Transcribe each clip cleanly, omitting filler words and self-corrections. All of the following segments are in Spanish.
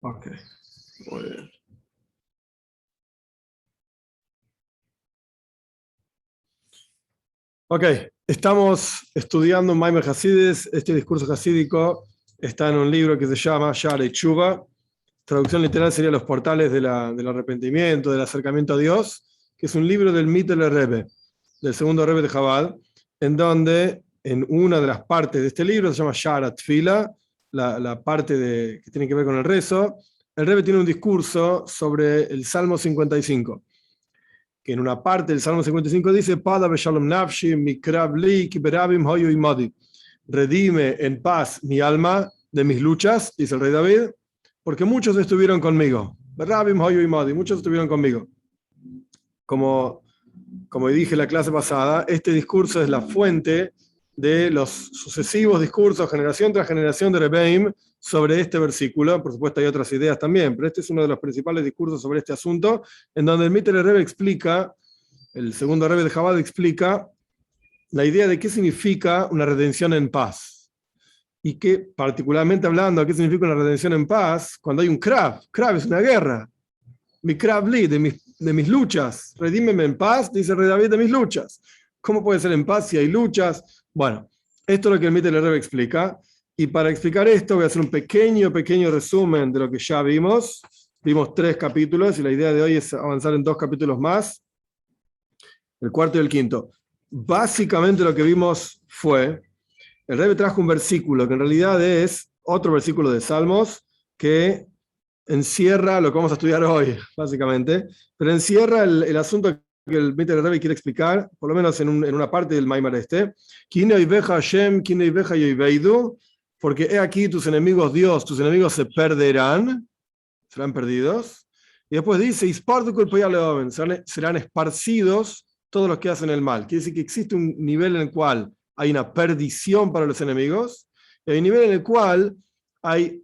Ok, muy bien. Ok, estamos estudiando Maimer Hasides. Este discurso hasídico está en un libro que se llama Sha'arei Tshuva. Traducción literal sería Los portales del arrepentimiento, del acercamiento a Dios, que es un libro del Mittler Rebbe, del segundo Rebbe de Chabad, en donde en una de las partes de este libro se llama Sha'ar Tfila, la parte que tiene que ver con el rezo. El Rebbe tiene un discurso sobre el Salmo 55, que en una parte del Salmo 55 dice: Pada beshalom nafshi mikrab li kiberabim hoyu imodi. Redime en paz mi alma de mis luchas, dice el rey David, porque muchos estuvieron conmigo. Berabim hoyu imodi, muchos estuvieron conmigo. Como dije en la clase pasada, este discurso es la fuente de los sucesivos discursos, generación tras generación de Rebbeim, sobre este versículo. Por supuesto hay otras ideas también, pero este es uno de los principales discursos sobre este asunto, en donde el Mittler Rebbe explica, el segundo Rebbe de Chabad explica la idea de qué significa una redención en paz. Y que, particularmente hablando de qué significa una redención en paz, cuando hay un Krav es una guerra. Mi Krav li, de mis luchas. Redímeme en paz, dice el rey David, de mis luchas. ¿Cómo puede ser en paz si hay luchas? Bueno, esto es lo que el Mittler Rebbe explica. Y para explicar esto voy a hacer un pequeño resumen de lo que ya vimos. Vimos 3 capítulos y la idea de hoy es avanzar en 2 capítulos más, el cuarto y el quinto. Básicamente lo que vimos fue, el Rebbe trajo un versículo que en realidad es otro versículo de Salmos que encierra lo que vamos a estudiar hoy, básicamente, pero encierra el asunto que el Mittler Rebbe quiere explicar, por lo menos en una parte del Maimar este, porque he aquí tus enemigos, Dios, tus enemigos se perderán, serán perdidos, y después dice, serán esparcidos todos los que hacen el mal. Quiere decir que existe un nivel en el cual hay una perdición para los enemigos, y hay un nivel en el cual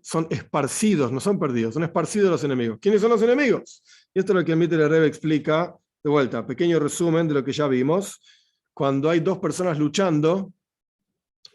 son esparcidos, no son perdidos, son esparcidos los enemigos. ¿Quiénes son los enemigos? Y esto es lo que el Mittler Rebbe explica, de vuelta, pequeño resumen de lo que ya vimos. Cuando hay 2 personas luchando,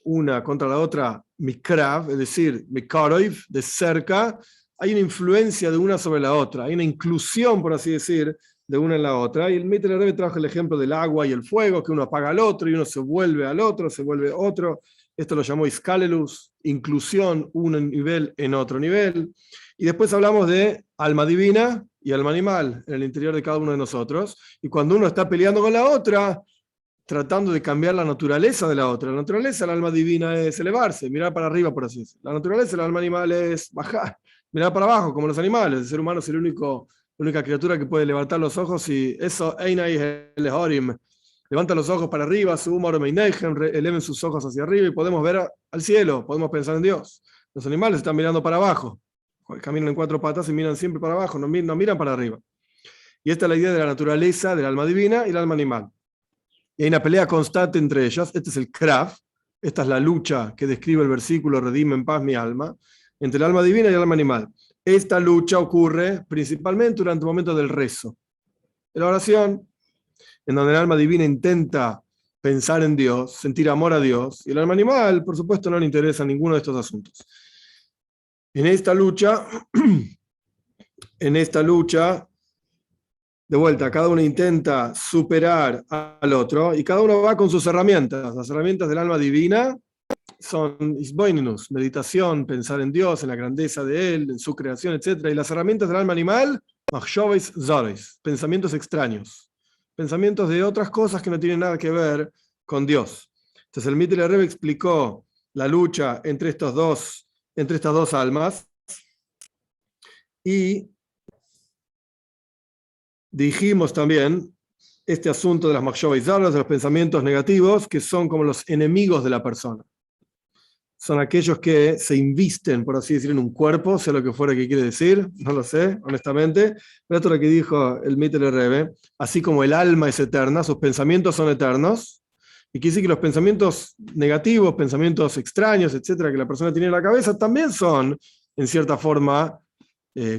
una contra la otra, mikrav, es decir, mikaroiv, de cerca, hay una influencia de una sobre la otra, hay una inclusión, por así decir, de una en la otra. Y el Mittler Rebbe trajo el ejemplo del agua y el fuego, que uno apaga al otro y uno se vuelve al otro, se vuelve otro. Esto lo llamó Iskalelus, inclusión, un nivel en otro nivel. Y después hablamos de alma divina y alma animal en el interior de cada uno de nosotros. Y cuando uno está peleando con la otra, tratando de cambiar la naturaleza de la otra. La naturaleza del alma divina es elevarse, mirar para arriba, por así decirlo. La naturaleza del alma animal es bajar, mirar para abajo, como los animales. El ser humano es la única criatura que puede levantar los ojos y eso, Einai Elehorim, levanta los ojos para arriba, eleven sus ojos hacia arriba y podemos ver al cielo, podemos pensar en Dios. Los animales están mirando para abajo, caminan en 4 patas y miran siempre para abajo, no miran para arriba. Y esta es la idea de la naturaleza del alma divina y el alma animal. Y hay una pelea constante entre ellas. Este es el Krav, esta es la lucha que describe el versículo redime en paz mi alma, entre el alma divina y el alma animal. Esta lucha ocurre principalmente durante el momento del rezo, de la oración, en donde el alma divina intenta pensar en Dios, sentir amor a Dios, y el alma animal, por supuesto, no le interesa ninguno de estos asuntos. En esta lucha, de vuelta, cada uno intenta superar al otro y cada uno va con sus herramientas. Las herramientas del alma divina son isboinus, meditación, pensar en Dios, en la grandeza de Él, en su creación, etc. Y las herramientas del alma animal, machshoves zores, pensamientos extraños, pensamientos de otras cosas que no tienen nada que ver con Dios. Entonces el Mittler Rebbe explicó la lucha entre estas dos almas y dijimos también este asunto de las machshoves zores, de los pensamientos negativos, que son como los enemigos de la persona. Son aquellos que se invisten, por así decir, en un cuerpo, sea lo que fuera que quiere decir, no lo sé, honestamente, pero esto es lo que dijo el Mittler Rebbe, así como el alma es eterna, sus pensamientos son eternos, y quiere decir que los pensamientos negativos, pensamientos extraños, etcétera, que la persona tiene en la cabeza, también son, en cierta forma,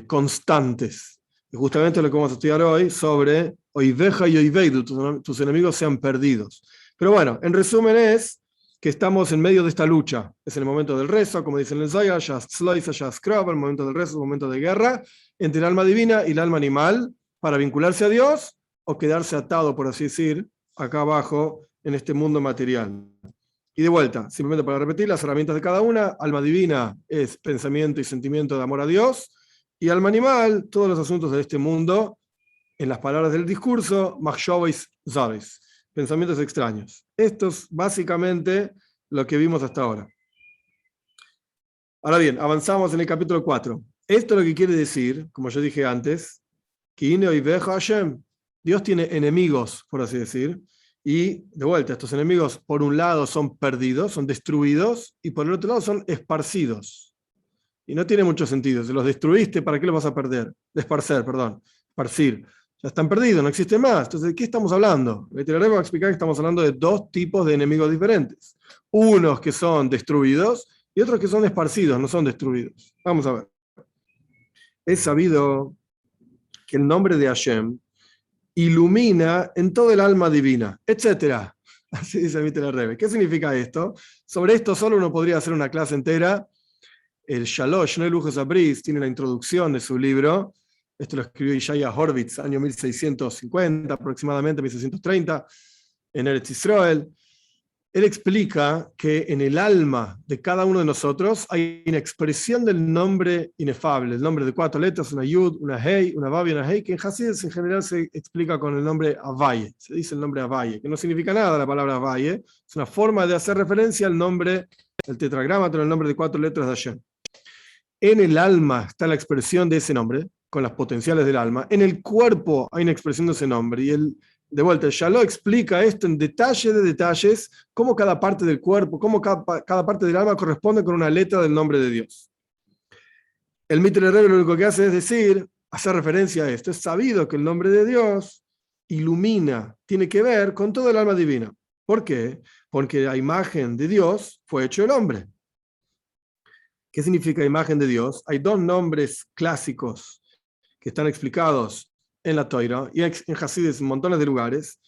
constantes. Y justamente lo que vamos a estudiar hoy sobre Oiveja y Oiveidu, tus enemigos sean perdidos. Pero bueno, en resumen es que estamos en medio de esta lucha. Es el momento del rezo, como dicen en el Zohar, el momento del rezo, el momento de guerra, entre el alma divina y el alma animal, para vincularse a Dios o quedarse atado, por así decir, acá abajo, en este mundo material. Y de vuelta, simplemente para repetir las herramientas de cada una: alma divina es pensamiento y sentimiento de amor a Dios, y alma animal, todos los asuntos de este mundo, en las palabras del discurso, machshavos zares, pensamientos extraños. Esto es básicamente lo que vimos hasta ahora. Ahora bien, avanzamos en el capítulo 4. Esto es lo que quiere decir, como yo dije antes, que Dios tiene enemigos, por así decir, y de vuelta, estos enemigos por un lado son perdidos, son destruidos, y por el otro lado son esparcidos. Y no tiene mucho sentido. Si los destruiste, ¿para qué los vas a perder? Esparcir. Ya están perdidos, no existen más. Entonces, ¿de qué estamos hablando? El va a explicar que estamos hablando de dos tipos de enemigos diferentes. Unos que son destruidos y otros que son esparcidos, no son destruidos. Vamos a ver. Es sabido que el nombre de Hashem ilumina en todo el alma divina, etc. Así dice Mitter Rebbe. ¿Qué significa esto? Sobre esto solo uno podría hacer una clase entera. El Shalosh Shnei Luchos Abris tiene la introducción de su libro. Esto lo escribió Ishaya Horvitz, año 1650, aproximadamente 1630, en Eretz Israel. Él explica que en el alma de cada uno de nosotros hay una expresión del nombre inefable, el nombre de 4 letras, una Yud, una Hei, una Vav y una Hei, que en Hasidus en general se explica con el nombre Avaye. Se dice el nombre Avaye, que no significa nada la palabra Avaye, es una forma de hacer referencia al nombre, el tetragramatón, el nombre de 4 letras de Hashem. En el alma está la expresión de ese nombre, con las potenciales del alma. En el cuerpo hay una expresión de ese nombre. Y de vuelta, el Shalom explica esto en detalle de detalles, cómo cada parte del cuerpo, cómo cada parte del alma corresponde con una letra del nombre de Dios. El Mitter Rebbe lo único que hace es decir, hacer referencia a esto. Es sabido que el nombre de Dios ilumina, tiene que ver con todo el alma divina. ¿Por qué? Porque la imagen de Dios fue hecho el hombre. ¿Qué significa imagen de Dios? Hay 2 nombres clásicos que están explicados en la Torá y en Hasidus en montones de lugares: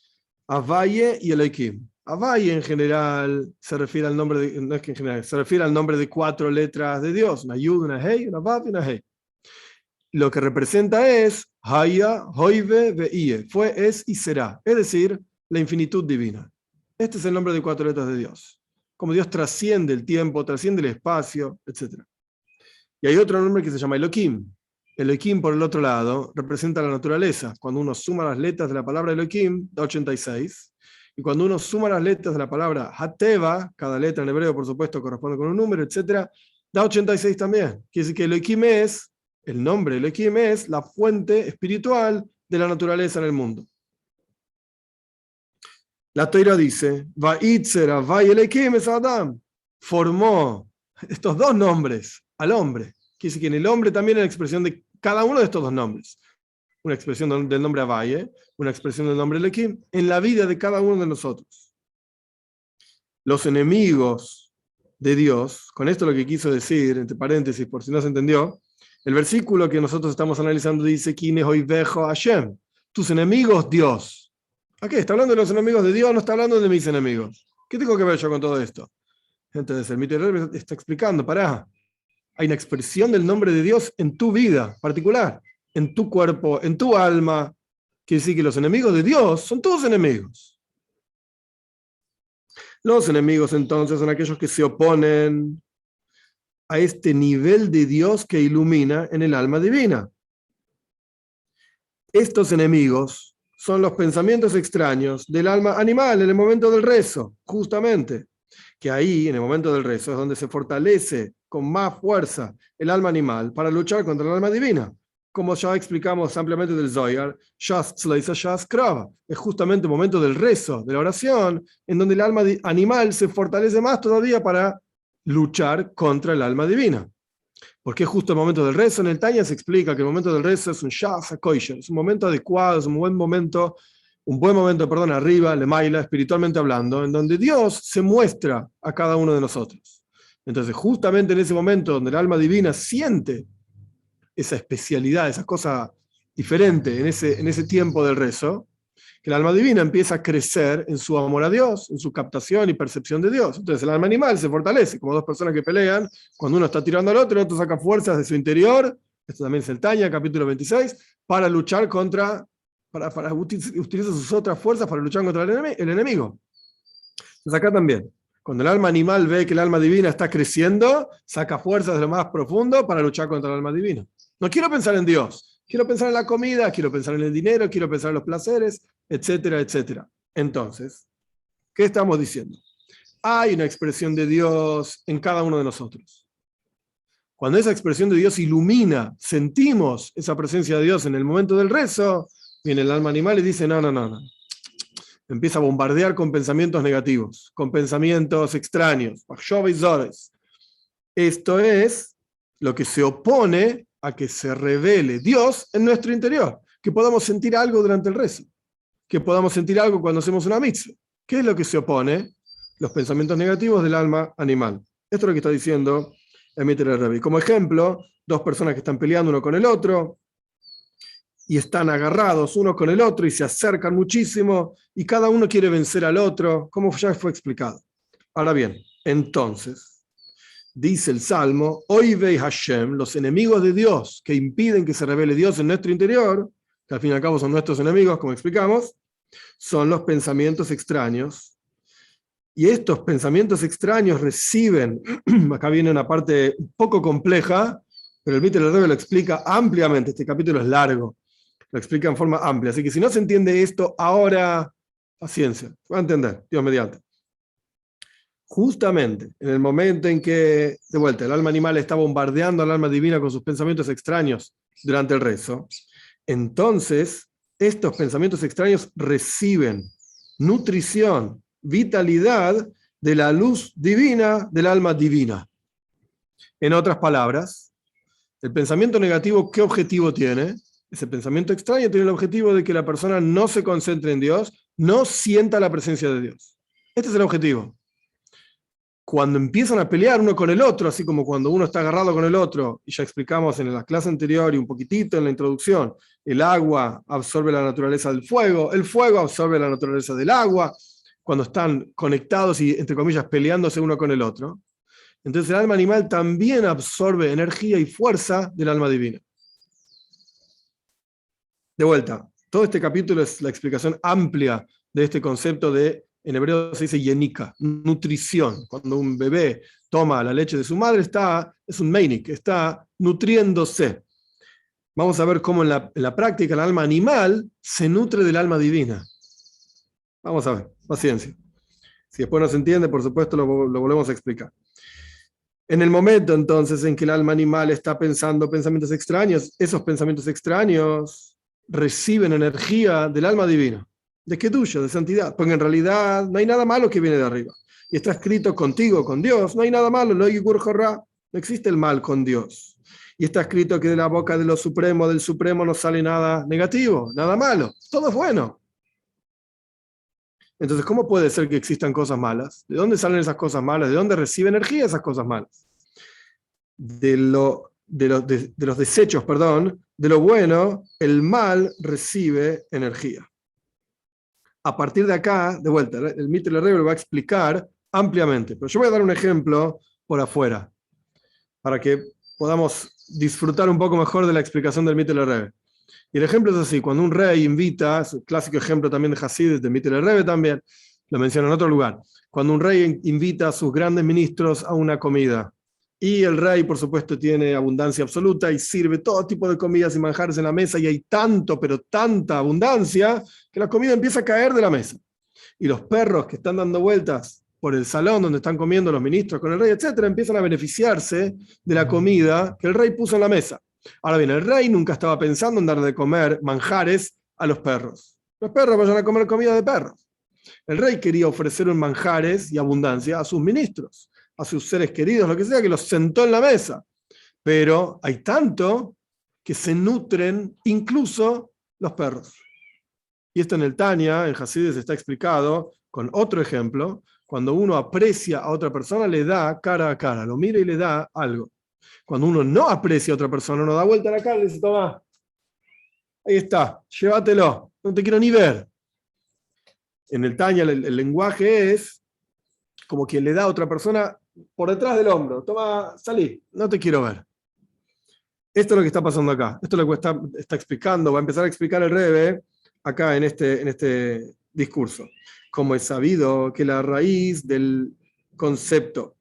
Avaye y Elohim. Avaye en general se refiere al nombre de, no es que en general, se refiere al nombre de 4 letras de Dios: una Yud, una Hei, una Vav y una Hei. Lo que representa es Haya, Hoive, Ve'ie, fue, es y será, es decir, la infinitud divina. Este es el nombre de 4 letras de Dios. Como Dios trasciende el tiempo, trasciende el espacio, etc. Y hay otro nombre que se llama Elohim. Elohim, por el otro lado, representa la naturaleza. Cuando uno suma las letras de la palabra Elohim, da 86. Y cuando uno suma las letras de la palabra Hateva, cada letra en hebreo, por supuesto, corresponde con un número, etc., da 86 también. Quiere decir que Elohim es, el nombre Elohim es la fuente espiritual de la naturaleza en el mundo. La Torá dice, Va'itzer Havai Elohim es Adam, formó estos 2 nombres al hombre. Quiere decir que en el hombre también hay la expresión de cada uno de estos 2 nombres. Una expresión del nombre Avaye, una expresión del nombre Elohim, en la vida de cada uno de nosotros. Los enemigos de Dios, con esto lo que quiso decir, entre paréntesis, por si no se entendió, el versículo que nosotros estamos analizando dice, Kine hoivejo Hashem, tus enemigos Dios. ¿A qué? ¿Está hablando de los enemigos de Dios? No está hablando de mis enemigos. ¿Qué tengo que ver yo con todo esto? Entonces el Mitter Rebbe está explicando, hay una expresión del nombre de Dios en tu vida particular, en tu cuerpo, en tu alma. Quiere decir que los enemigos de Dios son todos enemigos. Los enemigos entonces son aquellos que se oponen a este nivel de Dios que ilumina en el alma divina. Estos enemigos son los pensamientos extraños del alma animal en el momento del rezo, justamente. Que ahí, en el momento del rezo, es donde se fortalece con más fuerza el alma animal para luchar contra el alma divina. Como ya explicamos ampliamente del Zohar, es justamente el momento del rezo, de la oración, en donde el alma animal se fortalece más todavía para luchar contra el alma divina. Porque justo el momento del rezo, en el Tanya se explica que el momento del rezo es un shas hakoisher, es un momento adecuado, es un buen momento, arriba, lemaila, espiritualmente hablando, en donde Dios se muestra a cada uno de nosotros. Entonces, justamente en ese momento donde el alma divina siente esa especialidad, esa cosa diferente en ese tiempo del rezo, que el alma divina empieza a crecer en su amor a Dios, en su captación y percepción de Dios. Entonces el alma animal se fortalece, como dos personas que pelean, cuando uno está tirando al otro, el otro saca fuerzas de su interior, esto también es el Tanya, capítulo 26, para luchar para utilizar sus otras fuerzas para luchar contra el enemigo. Entonces acá también, cuando el alma animal ve que el alma divina está creciendo, saca fuerzas de lo más profundo para luchar contra el alma divina. No quiero pensar en Dios, quiero pensar en la comida, quiero pensar en el dinero, quiero pensar en los placeres, etcétera, etcétera. Entonces, ¿qué estamos diciendo? Hay una expresión de Dios en cada uno de nosotros. Cuando esa expresión de Dios ilumina, sentimos esa presencia de Dios en el momento del rezo, viene el alma animal y dice, no. Empieza a bombardear con pensamientos negativos, con pensamientos extraños. Esto es lo que se opone a que se revele Dios en nuestro interior, que podamos sentir algo durante el rezo, que podamos sentir algo cuando hacemos una mitzvah. ¿Qué es lo que se opone? Los pensamientos negativos del alma animal. Esto es lo que está diciendo el Mitre Rebbe. Como ejemplo, dos personas que están peleando uno con el otro y están agarrados uno con el otro y se acercan muchísimo y cada uno quiere vencer al otro, como ya fue explicado. Ahora bien, entonces, dice el Salmo, Oivei Hashem, los enemigos de Dios que impiden que se revele Dios en nuestro interior, que al fin y al cabo son nuestros enemigos, como explicamos, son los pensamientos extraños. Y estos pensamientos extraños reciben, acá viene una parte un poco compleja, pero el Mitre Rebbe lo explica ampliamente, este capítulo es largo, lo explica en forma amplia, así que si no se entiende esto ahora, paciencia, va a entender, Dios mediante. Justamente en el momento en que, de vuelta, el alma animal está bombardeando al alma divina con sus pensamientos extraños durante el rezo, entonces estos pensamientos extraños reciben nutrición, vitalidad de la luz divina del alma divina. En otras palabras, el pensamiento negativo, ¿qué objetivo tiene? Ese pensamiento extraño tiene el objetivo de que la persona no se concentre en Dios, no sienta la presencia de Dios. Este es el objetivo. Cuando empiezan a pelear uno con el otro, así como cuando uno está agarrado con el otro, y ya explicamos en la clase anterior y un poquitito en la introducción, el agua absorbe la naturaleza del fuego, el fuego absorbe la naturaleza del agua, cuando están conectados y, entre comillas, peleándose uno con el otro. Entonces el alma animal también absorbe energía y fuerza del alma divina. De vuelta, todo este capítulo es la explicación amplia de este concepto de, en hebreo se dice yenika, nutrición. Cuando un bebé toma la leche de su madre, es un meinik, está nutriéndose. Vamos a ver cómo en la práctica el alma animal se nutre del alma divina. Vamos a ver, paciencia. Si después no se entiende, por supuesto lo volvemos a explicar. En el momento entonces en que el alma animal está pensando pensamientos extraños, esos pensamientos extraños reciben energía del alma divina, de kedusha, de santidad, porque en realidad no hay nada malo que viene de arriba. Y está escrito contigo, con Dios, no hay nada malo, no existe el mal con Dios. Y está escrito que de la boca de lo supremo, del supremo no sale nada negativo, nada malo, todo es bueno. Entonces, ¿cómo puede ser que existan cosas malas? ¿De dónde salen esas cosas malas? ¿De dónde recibe energía esas cosas malas? De los desechos, de lo bueno, el mal recibe energía. A partir de acá, de vuelta, el Mitre Rebbe lo va a explicar ampliamente, pero yo voy a dar un ejemplo por afuera, para que podamos disfrutar un poco mejor de la explicación del Mitre Rebbe. Y el ejemplo es así, cuando un rey invita, es un clásico ejemplo también de Hasidus, de Mitre Rebbe también, lo menciona en otro lugar, cuando un rey invita a sus grandes ministros a una comida, y el rey, por supuesto, tiene abundancia absoluta y sirve todo tipo de comidas y manjares en la mesa, y hay tanto, pero tanta abundancia, que la comida empieza a caer de la mesa. Y los perros que están dando vueltas por el salón donde están comiendo los ministros con el rey, etcétera, empiezan a beneficiarse de la comida que el rey puso en la mesa. Ahora bien, el rey nunca estaba pensando en dar de comer manjares a los perros. Los perros vayan a comer comida de perros. El rey quería ofrecer un manjares y abundancia a sus ministros, a sus seres queridos, lo que sea, que los sentó en la mesa. Pero hay tanto que se nutren incluso los perros. Y esto en el Tanya, en Hasidus está explicado con otro ejemplo. Cuando uno aprecia a otra persona, le da cara a cara, lo mira y le da algo. Cuando uno no aprecia a otra persona, uno da vuelta a la cara y le dice, toma, ahí está, llévatelo, no te quiero ni ver. En el Tanya el lenguaje es como quien le da a otra persona por detrás del hombro. Toma, salí, no te quiero ver. Esto es lo que está pasando acá. Esto es lo que está explicando, va a empezar a explicar el Rebbe acá en este discurso. Como es sabido que la raíz del concepto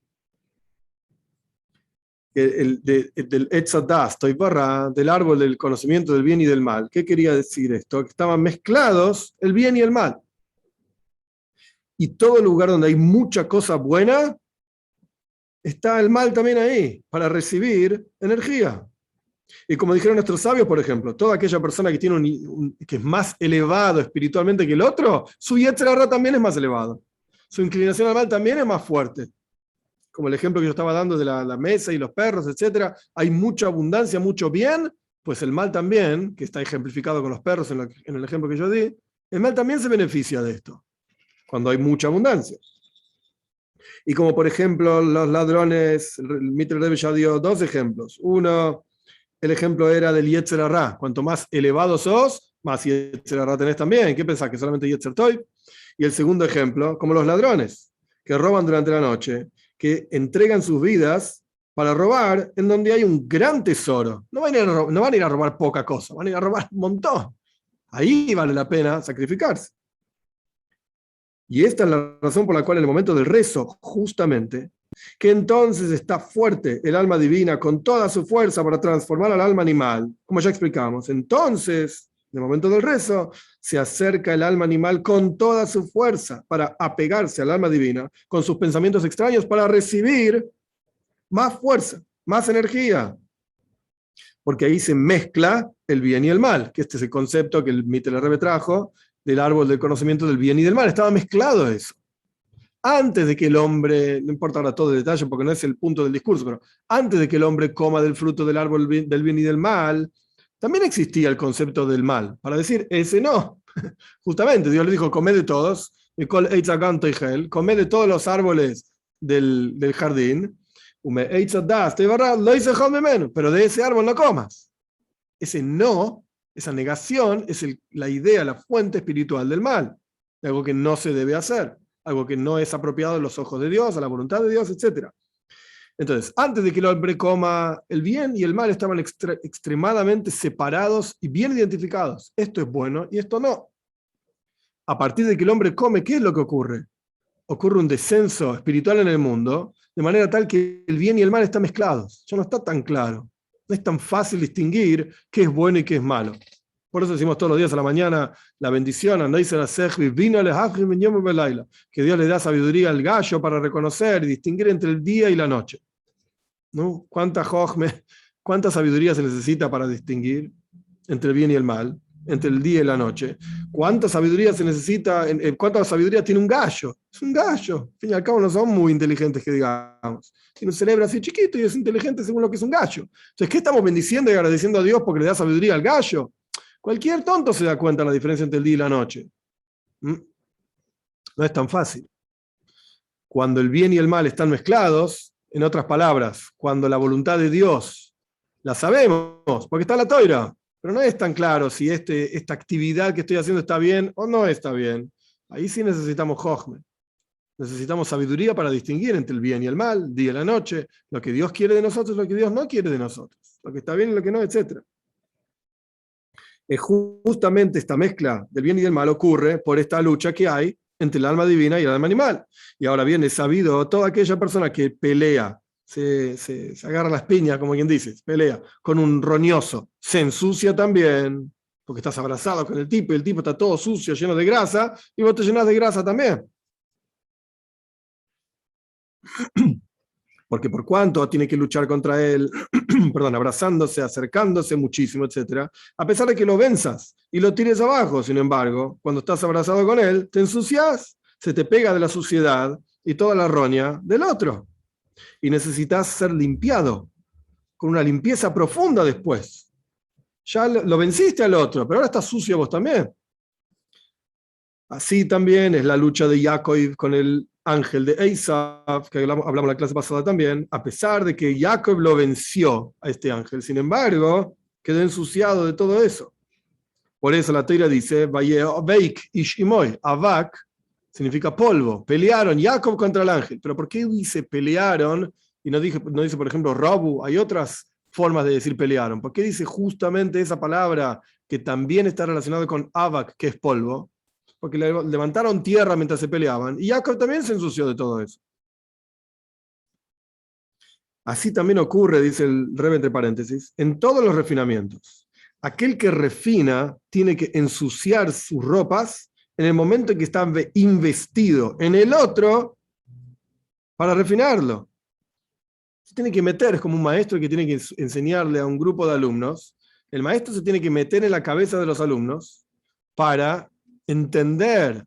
del Etz Hadas, Toibarra, del árbol del conocimiento del bien y del mal. ¿Qué quería decir esto? Que estaban mezclados el bien y el mal. Y todo lugar donde hay mucha cosa buena, está el mal también ahí, para recibir energía. Y como dijeron nuestros sabios, por ejemplo, toda aquella persona que que es más elevado espiritualmente que el otro, su Yetzer Hara también es más elevado. Su inclinación al mal también es más fuerte. Como el ejemplo que yo estaba dando de la mesa y los perros, etc. Hay mucha abundancia, mucho bien, pues el mal también, que está ejemplificado con los perros en el ejemplo que yo di, el mal también se beneficia de esto, cuando hay mucha abundancia. Y como por ejemplo los ladrones, el Mitre Rebbe ya dio dos ejemplos. Uno, el ejemplo era del Yetzer Hara. Cuanto más elevado sos, más Yetzer Hara tenés también. ¿Qué pensás? ¿Que solamente Yetzer Toiv? Y el segundo ejemplo, como los ladrones, que roban durante la noche, que entregan sus vidas para robar en donde hay un gran tesoro. No van a ir a robar poca cosa, van a ir a robar un montón. Ahí vale la pena sacrificarse. Y esta es la razón por la cual en el momento del rezo, justamente, que entonces está fuerte el alma divina con toda su fuerza para transformar al alma animal, como ya explicamos. Entonces, en el momento del rezo, se acerca el alma animal con toda su fuerza para apegarse al alma divina, con sus pensamientos extraños, para recibir más fuerza, más energía. Porque ahí se mezcla el bien y el mal, que este es el concepto que el Mitre Rebbe trajo del árbol del conocimiento del bien y del mal. Estaba mezclado eso. Antes de que el hombre, no importa ahora todo el detalle porque no es el punto del discurso, pero antes de que el hombre coma del fruto del árbol del bien y del mal, también existía el concepto del mal, para decir, ese no. Justamente, Dios le dijo, come de todos, come de todos los árboles del jardín, pero de ese árbol no comas. Ese no, esa negación, es la idea, la fuente espiritual del mal, de algo que no se debe hacer, algo que no es apropiado a los ojos de Dios, a la voluntad de Dios, etc. Entonces, antes de que el hombre coma, el bien y el mal estaban extremadamente separados y bien identificados. Esto es bueno y esto no. A partir de que el hombre come, ¿qué es lo que ocurre? Ocurre un descenso espiritual en el mundo, de manera tal que el bien y el mal están mezclados. Ya no está tan claro. No es tan fácil distinguir qué es bueno y qué es malo. Por eso decimos todos los días a la mañana la bendición, que Dios le da sabiduría al gallo para reconocer y distinguir entre el día y la noche. ¿No? ¿Cuánta sabiduría se necesita para distinguir entre el bien y el mal, entre el día y la noche? ¿Cuánta sabiduría se necesita? ¿Cuánta sabiduría tiene un gallo? Es un gallo. Al fin y al cabo no son muy inteligentes, que digamos. Tiene un cerebro así chiquito y es inteligente según lo que es un gallo. Entonces, ¿qué estamos bendiciendo y agradeciendo a Dios porque le da sabiduría al gallo? Cualquier tonto se da cuenta de la diferencia entre el día y la noche. No es tan fácil. Cuando el bien y el mal están mezclados, en otras palabras, cuando la voluntad de Dios la sabemos, porque está en la Toira, pero no es tan claro si esta actividad que estoy haciendo está bien o no está bien. Ahí sí necesitamos Jochme. Necesitamos sabiduría para distinguir entre el bien y el mal, el día y la noche, lo que Dios quiere de nosotros y lo que Dios no quiere de nosotros, lo que está bien y lo que no, etc. Es justamente esta mezcla del bien y del mal ocurre por esta lucha que hay entre el alma divina y el alma animal. Y ahora bien, es sabido, toda aquella persona que pelea, se agarra las piñas, como quien dice, pelea con un roñoso, se ensucia también, porque estás abrazado con el tipo y el tipo está todo sucio, lleno de grasa, y vos te llenás de grasa también. Porque por cuanto tiene que luchar contra él, perdón, abrazándose, acercándose muchísimo, etc., a pesar de que lo venzas y lo tires abajo, sin embargo, cuando estás abrazado con él, te ensucias, se te pega de la suciedad y toda la roña del otro. Y necesitas ser limpiado, con una limpieza profunda después. Ya lo venciste al otro, pero ahora estás sucio vos también. Así también es la lucha de Jacob con el ángel de Esav, que hablamos en la clase pasada también, a pesar de que Jacob lo venció a este ángel, sin embargo, quedó ensuciado de todo eso. Por eso la Torá dice, Veik ish imoy, Avak, significa polvo. Pelearon Jacob contra el ángel. Pero ¿por qué dice pelearon y no dice, por ejemplo, Robu? Hay otras formas de decir pelearon. ¿Por qué dice justamente esa palabra que también está relacionada con Avak, que es polvo? Porque levantaron tierra mientras se peleaban y Jacob también se ensució de todo eso. Así también ocurre, dice el Rebbe entre paréntesis, en todos los refinamientos. Aquel que refina tiene que ensuciar sus ropas en el momento en que está investido en el otro para refinarlo. Se tiene que meter, es como un maestro que tiene que enseñarle a un grupo de alumnos. El maestro se tiene que meter en la cabeza de los alumnos para entender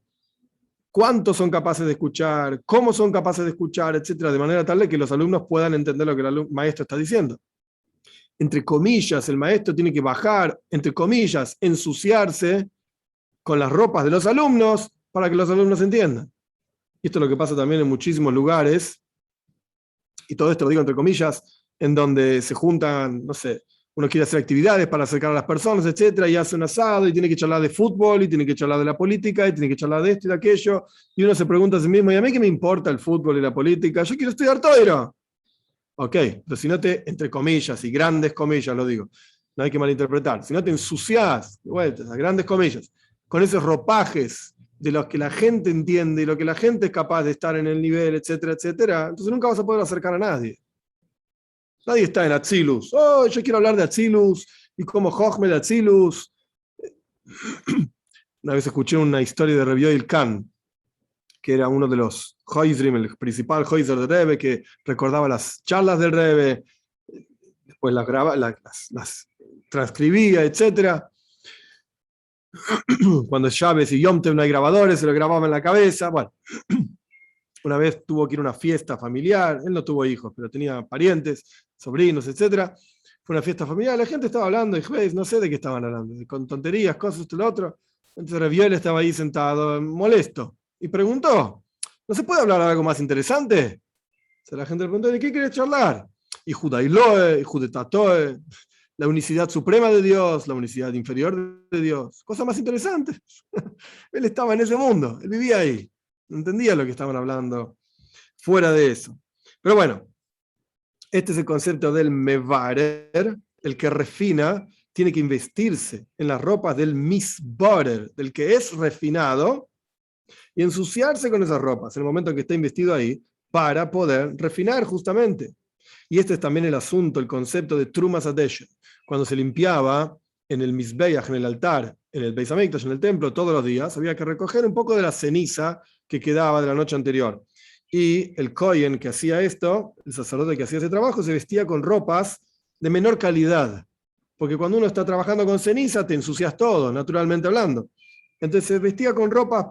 cuántos son capaces de escuchar, cómo son capaces de escuchar, etcétera, de manera tal de que los alumnos puedan entender lo que el maestro está diciendo. Entre comillas, el maestro tiene que bajar, entre comillas, ensuciarse con las ropas de los alumnos para que los alumnos entiendan. Y esto es lo que pasa también en muchísimos lugares, y todo esto lo digo entre comillas, en donde se juntan, no sé, uno quiere hacer actividades para acercar a las personas, etcétera, y hace un asado y tiene que charlar de fútbol y tiene que charlar de la política y tiene que charlar de esto y de aquello, y uno se pregunta a sí mismo, ¿y a mí qué me importa el fútbol y la política? Yo quiero estudiar Toiro. Ok, pero si no te, entre comillas y grandes comillas lo digo, no hay que malinterpretar, si no te ensucias, de vuelta, a grandes comillas, con esos ropajes de los que la gente entiende y lo que la gente es capaz de estar en el nivel, etcétera, etcétera, entonces nunca vas a poder acercar a nadie. Nadie está en Atzilus. Oh, yo quiero hablar de Atzilus y cómo Jochme de Atzilus. Una vez escuché una historia de Rabbi Yoel Khan, que era uno de los Hoizrim, el principal Hoizer del Rebbe, que recordaba las charlas del Rebbe, después las transcribía, etcétera. Cuando es Chávez y Yom Tov no hay grabadores, se lo grababa en la cabeza. Bueno, una vez tuvo que ir a una fiesta familiar, él no tuvo hijos, pero tenía parientes, sobrinos, etc. Fue una fiesta familiar, la gente estaba hablando, y no sé de qué estaban hablando, con tonterías, cosas, esto y lo otro. Entonces Reviel estaba ahí sentado, molesto, y preguntó, ¿no se puede hablar de algo más interesante? Entonces la gente le preguntó, ¿de qué querés charlar? Y Judailoe, y Judetatoe, la unicidad suprema de Dios, la unicidad inferior de Dios, cosas más interesantes. Él estaba en ese mundo, él vivía ahí. No entendía lo que estaban hablando fuera de eso. Pero bueno, este es el concepto del mevarer, el que refina, tiene que investirse en las ropas del misborer, del que es refinado, y ensuciarse con esas ropas en el momento en que está investido ahí, para poder refinar justamente. Y este es también el asunto, el concepto de Trumas Adeshen. Cuando se limpiaba en el Mizbeach, en el altar, en el Beis Hamikdash, en el templo, todos los días, había que recoger un poco de la ceniza que quedaba de la noche anterior. Y el Kohen que hacía esto, el sacerdote que hacía ese trabajo, se vestía con ropas de menor calidad. Porque cuando uno está trabajando con ceniza, te ensucias todo, naturalmente hablando. Entonces se vestía con ropas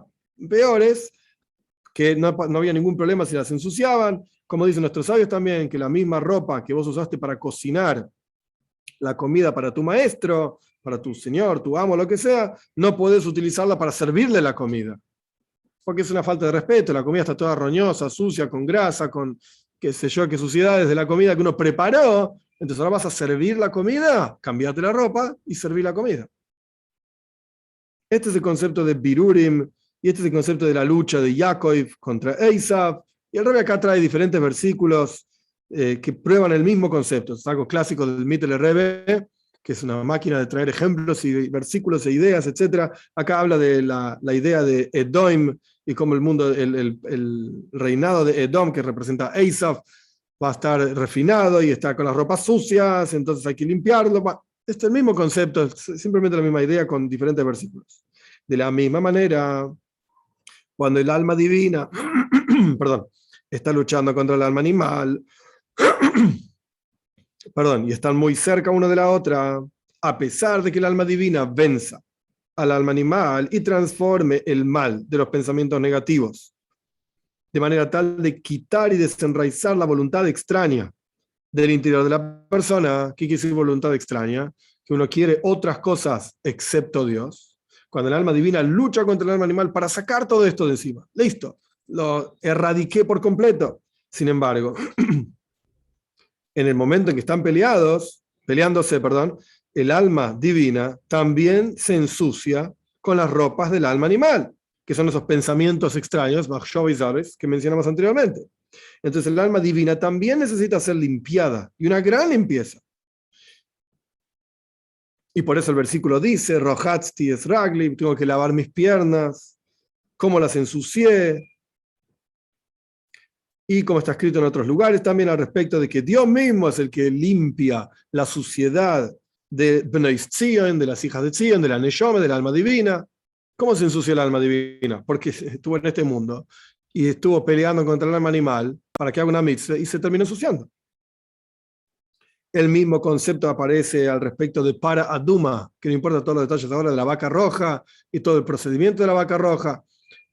peores, que no había ningún problema si las ensuciaban. Como dicen nuestros sabios también, que la misma ropa que vos usaste para cocinar la comida para tu maestro, para tu señor, tu amo, lo que sea, no podés utilizarla para servirle la comida. Porque es una falta de respeto, la comida está toda roñosa, sucia, con grasa, con qué sé yo, qué suciedades de la comida que uno preparó. Entonces ahora vas a servir la comida, cambiate la ropa y servir la comida. Este es el concepto de Birurim, y este es el concepto de la lucha de Jacob contra Esav. Y el Rebbe acá trae diferentes versículos que prueban el mismo concepto. Es algo clásico del Mittler Rebbe, que es una máquina de traer ejemplos y versículos e ideas, etc. Acá habla de la idea de Edom y cómo el mundo, el reinado de Edom, que representa Esav, va a estar refinado y está con las ropas sucias, entonces hay que limpiarlo. Este es el mismo concepto, es simplemente la misma idea con diferentes versículos. De la misma manera, cuando el alma divina perdón, está luchando contra el alma animal, perdón, y están muy cerca una de la otra, a pesar de que el alma divina venza al alma animal y transforme el mal de los pensamientos negativos, de manera tal de quitar y desenraizar la voluntad extraña del interior de la persona. ¿Qué quiere decir voluntad extraña? Que uno quiere otras cosas excepto Dios. Cuando el alma divina lucha contra el alma animal para sacar todo esto de encima. Listo, lo erradiqué por completo. Sin embargo, en el momento en que están peleándose, el alma divina también se ensucia con las ropas del alma animal. que son esos pensamientos extraños, que mencionamos anteriormente. Entonces el alma divina también necesita ser limpiada, y una gran limpieza. Y por eso el versículo dice, Rohatzti es ragli, tengo que lavar mis piernas, cómo las ensucié, y como está escrito en otros lugares también al respecto de que Dios mismo es el que limpia la suciedad de Bnei Tzion, de las hijas de Tzion, de la Neshome, del alma divina. ¿Cómo se ensucia el alma divina? Porque estuvo en este mundo y estuvo peleando contra el alma animal para que haga una mitzvah y se terminó ensuciando. El mismo concepto aparece al respecto de para aduma, que no importa todos los detalles ahora, de la vaca roja y todo el procedimiento de la vaca roja.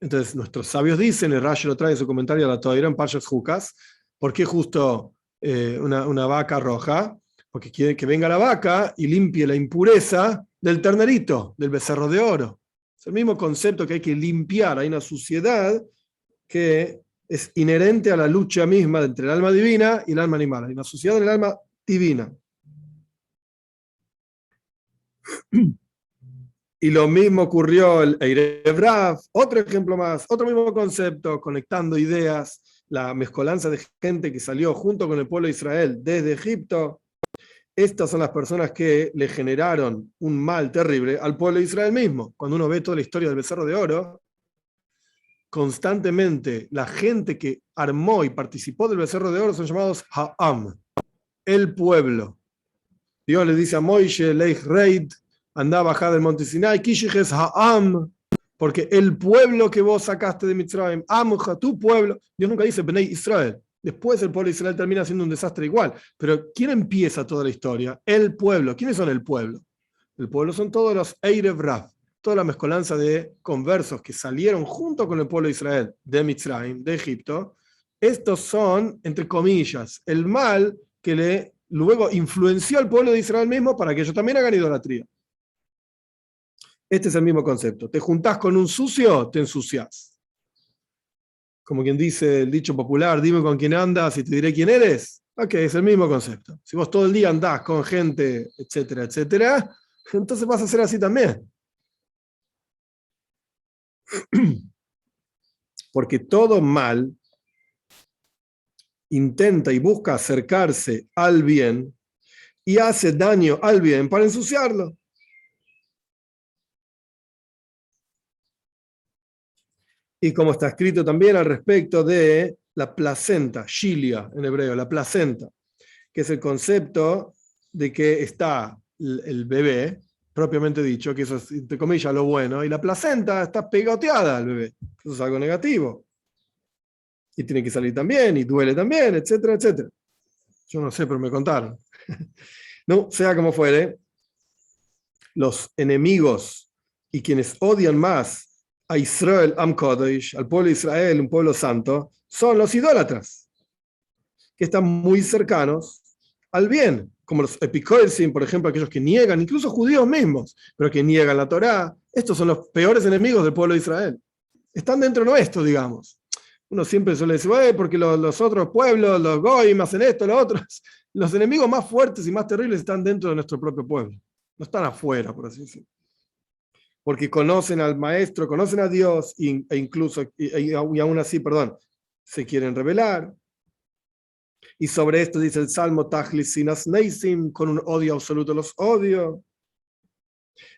Entonces, nuestros sabios dicen, el Rashi lo trae en su comentario a la Toira, en Parshas Jukas, ¿por qué justo una vaca roja? Porque quiere que venga la vaca y limpie la impureza del ternerito, del becerro de oro. Es el mismo concepto que hay que limpiar, hay una suciedad que es inherente a la lucha misma entre el alma divina y el alma animal. Hay una suciedad en el alma divina. Y lo mismo ocurrió el Eirev Rav, otro ejemplo más, otro mismo concepto, conectando ideas, la mezcolanza de gente que salió junto con el pueblo de Israel desde Egipto. Estas son las personas que le generaron un mal terrible al pueblo de Israel mismo. Cuando uno ve toda la historia del becerro de oro, constantemente la gente que armó y participó del becerro de oro son llamados Ha'am, el pueblo. Dios le dice a Moishe, Leich Reid, anda a bajar del monte Sinai, Kishijes Ha'am, porque el pueblo que vos sacaste de Mitzrayim, Amja, tu pueblo, Dios nunca dice Bnei Israel. Después el pueblo de Israel termina siendo un desastre igual. Pero ¿quién empieza toda la historia? El pueblo. ¿Quiénes son el pueblo? El pueblo son todos los Eirev Rav, toda la mezcolanza de conversos que salieron junto con el pueblo de Israel de Mitzrayim, de Egipto. Estos son, entre comillas, el mal que le luego influenció al pueblo de Israel mismo para que ellos también hagan idolatría. Este es el mismo concepto. Te juntás con un sucio, te ensuciás. Como quien dice el dicho popular, dime con quién andas y te diré quién eres. Ok, es el mismo concepto. Si vos todo el día andás con gente, etcétera, etcétera, entonces vas a ser así también. Porque todo mal intenta y busca acercarse al bien y hace daño al bien para ensuciarlo. Y como está escrito también al respecto de la placenta, Shilia en hebreo, la placenta, que es el concepto de que está el bebé, propiamente dicho, que eso es, entre comillas, lo bueno, y la placenta está pegoteada al bebé. Eso es algo negativo. Y tiene que salir también, y duele también, etcétera, etcétera. Yo no sé, pero me contaron. No, sea como fuere, los enemigos y quienes odian más a Israel Am Kodesh, al pueblo de Israel, un pueblo santo, son los idólatras, que están muy cercanos al bien, como los epicoersim, por ejemplo, aquellos que niegan, incluso judíos mismos, pero que niegan la Torá. Estos son los peores enemigos del pueblo de Israel. Están dentro nuestro, digamos. Uno siempre suele decir, porque los otros pueblos, los goyim, hacen esto, los otros. Los enemigos más fuertes y más terribles están dentro de nuestro propio pueblo. No están afuera, por así decirlo. Porque conocen al maestro, conocen a Dios e incluso, y aún así, se quieren rebelar. Y sobre esto dice el Salmo, Tajlis sinas neisim, con un odio absoluto los odio.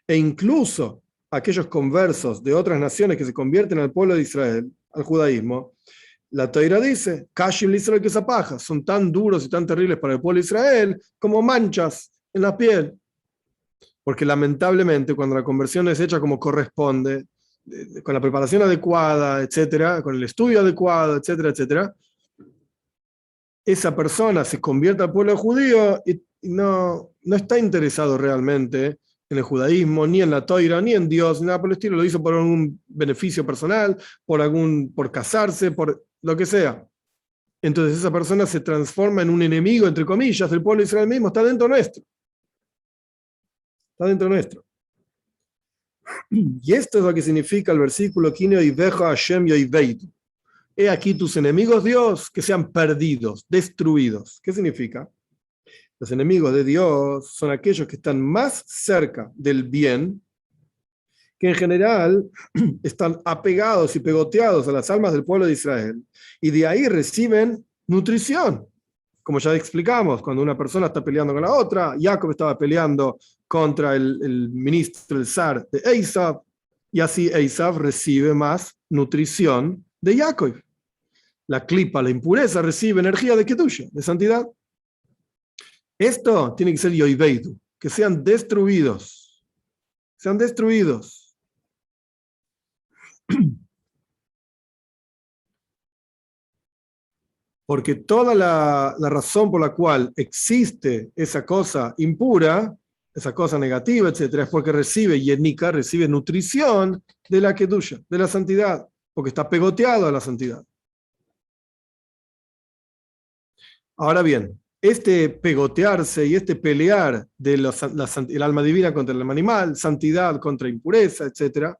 E incluso aquellos conversos de otras naciones que se convierten al pueblo de Israel, al judaísmo, la Toira dice, Kashim l'Israel que zapaja, son tan duros y tan terribles para el pueblo de Israel como manchas en la piel. Porque lamentablemente cuando la conversión es hecha como corresponde, con la preparación adecuada, etcétera, con el estudio adecuado, etcétera, etcétera, esa persona se convierte al pueblo judío y no está interesado realmente en el judaísmo, ni en la Toira, ni en Dios, ni nada por el estilo. Lo hizo por algún beneficio personal, por casarse, por lo que sea. Entonces esa persona se transforma en un enemigo, entre comillas, del pueblo de Israel mismo. Está dentro nuestro. Está dentro nuestro. Y esto es lo que significa el versículo Kine Oiveja Hashem Yoiveitu. He aquí tus enemigos, Dios, que sean perdidos, destruidos. ¿Qué significa? Los enemigos de Dios son aquellos que están más cerca del bien que en general están apegados y pegoteados a las almas del pueblo de Israel, y de ahí reciben nutrición. Como ya explicamos, cuando una persona está peleando con la otra, Jacob estaba peleando contra el ministro, el zar de Esav, y así Esav recibe más nutrición de Jacob. La clipa, la impureza, recibe energía de Kedusha, de santidad. Esto tiene que ser yoiveidu, que sean destruidos. Sean destruidos. Porque toda la razón por la cual existe esa cosa impura, esa cosa negativa, etcétera, es porque recibe yenika, recibe nutrición de la kedusha, de la santidad, porque está pegoteado a la santidad. Ahora bien, este pegotearse y este pelear de el alma divina contra el alma animal, santidad contra impureza, etcétera,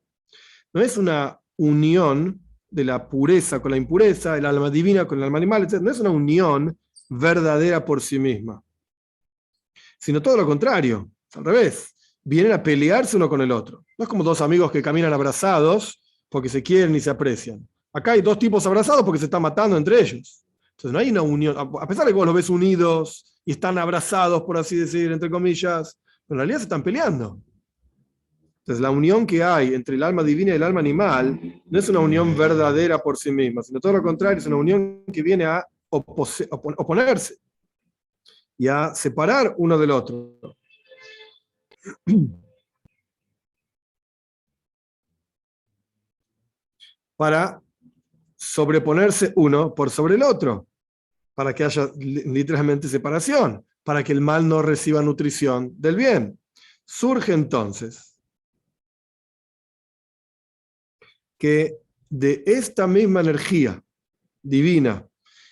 no es una unión de la pureza con la impureza, el alma divina con el alma animal, etc. No es una unión verdadera por sí misma, sino todo lo contrario, al revés. Vienen a pelearse uno con el otro. No es como dos amigos que caminan abrazados porque se quieren y se aprecian. Acá hay dos tipos abrazados porque se están matando entre ellos. Entonces no hay una unión, a pesar de que vos los ves unidos y están abrazados, por así decir, entre comillas, pero en realidad se están peleando. Entonces, la unión que hay entre el alma divina y el alma animal no es una unión verdadera por sí misma, sino todo lo contrario, es una unión que viene a oponerse y a separar uno del otro. Para sobreponerse uno por sobre el otro, para que haya literalmente separación, para que el mal no reciba nutrición del bien. Surge entonces que de esta misma energía divina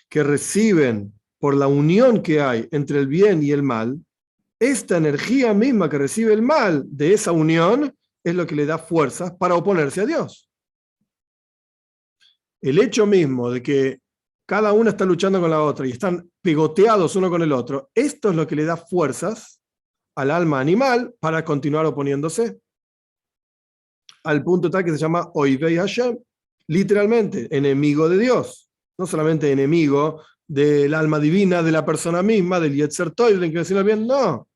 que reciben por la unión que hay entre el bien y el mal, esta energía misma que recibe el mal de esa unión es lo que le da fuerzas para oponerse a Dios. El hecho mismo de que cada una está luchando con la otra y están pegoteados uno con el otro, esto es lo que le da fuerzas al alma animal para continuar oponiéndose. Al punto tal que se llama Oivei Hashem, literalmente, enemigo de Dios. No solamente enemigo del alma divina, de la persona misma, del Yetzer Tov, del inclinación al bien, no.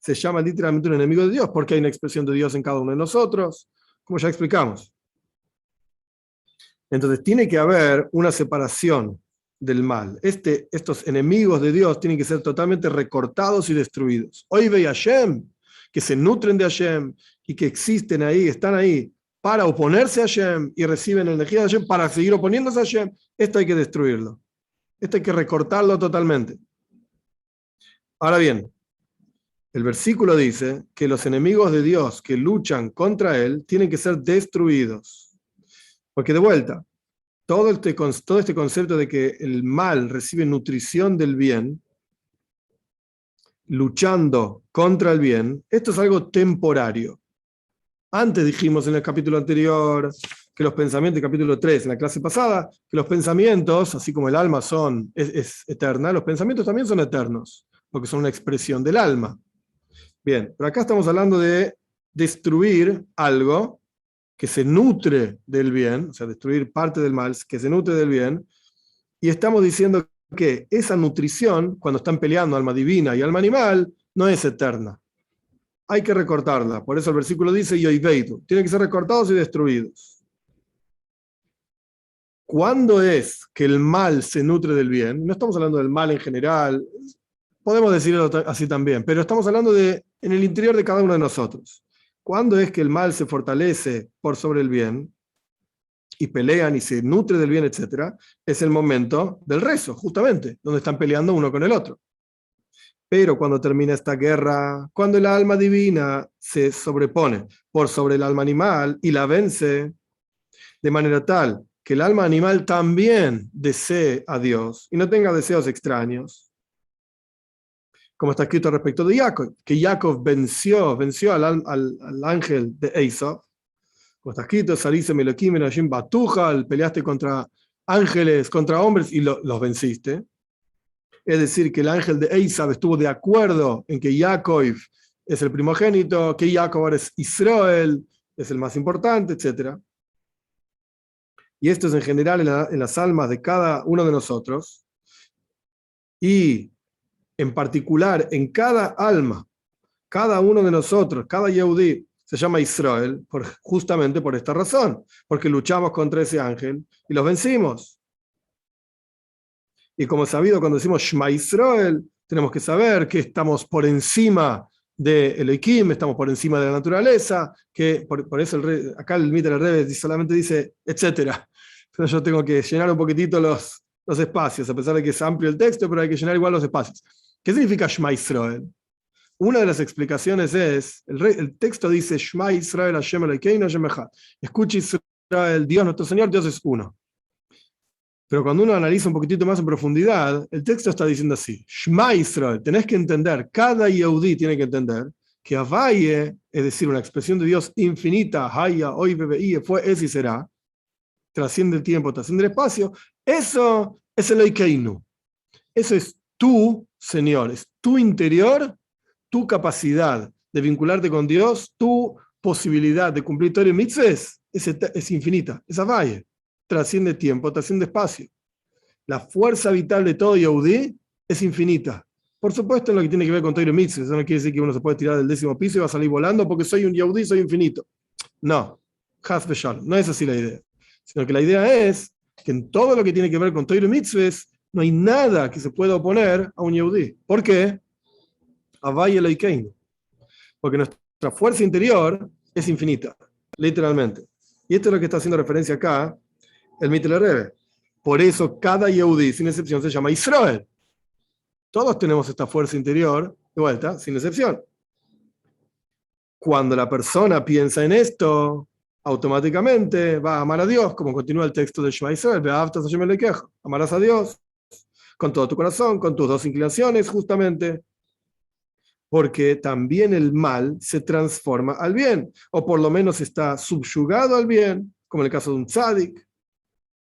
Se llama literalmente un enemigo de Dios, porque hay una expresión de Dios en cada uno de nosotros, como ya explicamos. Entonces tiene que haber una separación del mal. Estos enemigos de Dios tienen que ser totalmente recortados y destruidos. Oivei Hashem, que se nutren de Hashem y que existen ahí, están ahí para oponerse a Hashem y reciben energía de Hashem para seguir oponiéndose a Hashem, esto hay que destruirlo. Esto hay que recortarlo totalmente. Ahora bien, el versículo dice que los enemigos de Dios que luchan contra él tienen que ser destruidos. Porque de vuelta, todo este concepto de que el mal recibe nutrición del bien, luchando contra el bien, esto es algo temporario. Antes dijimos en el capítulo anterior que los pensamientos, capítulo 3, en la clase pasada, que los pensamientos, así como el alma es eterna, los pensamientos también son eternos, porque son una expresión del alma. Bien, pero acá estamos hablando de destruir algo que se nutre del bien, o sea, destruir parte del mal, que se nutre del bien, y estamos diciendo que esa nutrición, cuando están peleando alma divina y alma animal, no es eterna. Hay que recortarla. Por eso el versículo dice, yoiveitu, tienen que ser recortados y destruidos. ¿Cuándo es que el mal se nutre del bien? No estamos hablando del mal en general, podemos decirlo así también, pero estamos hablando en el interior de cada uno de nosotros. ¿Cuándo es que el mal se fortalece por sobre el bien y pelean y se nutre del bien, etcétera? Es el momento del rezo, justamente, donde están peleando uno con el otro. Pero cuando termina esta guerra, cuando el alma divina se sobrepone por sobre el alma animal y la vence, de manera tal que el alma animal también desee a Dios y no tenga deseos extraños, como está escrito respecto de Jacob, que Jacob venció al ángel de Esav, como está escrito, saliste Meloquim en Hashim Batujal, peleaste contra ángeles, contra hombres y los venciste. Es decir, que el ángel de Esav estuvo de acuerdo en que Jacob es el primogénito, que Jacob ahora es Israel, es el más importante, etc. Y esto es en general en las almas de cada uno de nosotros, y en particular en cada alma, cada uno de nosotros, cada Yehudí, se llama Israel justamente por esta razón, porque luchamos contra ese ángel y los vencimos. Y como es sabido, cuando decimos Shema Israel, tenemos que saber que estamos por encima de Elohim, estamos por encima de la naturaleza, que por eso acá el Mitter Rebbe solamente dice, etcétera. Entonces yo tengo que llenar un poquitito los espacios, a pesar de que es amplio el texto, pero hay que llenar igual los espacios. ¿Qué significa Shema Israel? Una de las explicaciones es, el texto dice, Shema Israel Hashem Elokeinu Hashem Echad. Escucha Israel, Dios nuestro Señor, Dios es uno. Pero cuando uno analiza un poquitito más en profundidad, el texto está diciendo así, Shema Israel, tenés que entender, cada Yehudí tiene que entender, que Havaye, es decir, una expresión de Dios infinita, Haya, Hoy, Bebe, fue, es y será, trasciende el tiempo, trasciende el espacio, eso es el Elokeinu. Eso es tu Señor, es tu interior, tu capacidad de vincularte con Dios, tu posibilidad de cumplir Torah y mitzvahs es infinita, es Havaye. Trasciende tiempo, trasciende espacio. La fuerza vital de todo Yehudí es infinita. Por supuesto, en lo que tiene que ver con Torah y mitzvahs, eso no quiere decir que uno se puede tirar del 10º piso y va a salir volando porque soy un Yehudí, soy infinito. No, Chas v'Shalom, no es así la idea. Sino que la idea es que en todo lo que tiene que ver con Torah y mitzvahs no hay nada que se pueda oponer a un Yehudí. ¿Por qué? Havaya Elokeinu. Porque nuestra fuerza interior es infinita, literalmente. Y esto es lo que está haciendo referencia acá el Mitter Rebbe. Por eso cada Yehudí, sin excepción, se llama Israel. Todos tenemos esta fuerza interior, de vuelta, sin excepción. Cuando la persona piensa en esto, automáticamente va a amar a Dios, como continúa el texto de Shema Israel, amarás a Dios con todo tu corazón, con tus dos inclinaciones, justamente, porque también el mal se transforma al bien, o por lo menos está subyugado al bien, como en el caso de un tzadik,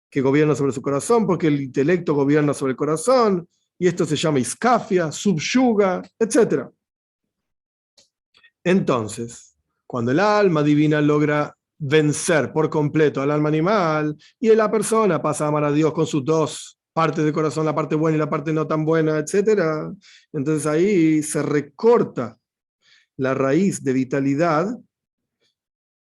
que gobierna sobre su corazón, porque el intelecto gobierna sobre el corazón, y esto se llama iskafia, subyuga, etc. Entonces, cuando el alma divina logra vencer por completo al alma animal, y la persona pasa a amar a Dios con sus dos partes del corazón, la parte buena y la parte no tan buena, etc., entonces ahí se recorta la raíz de vitalidad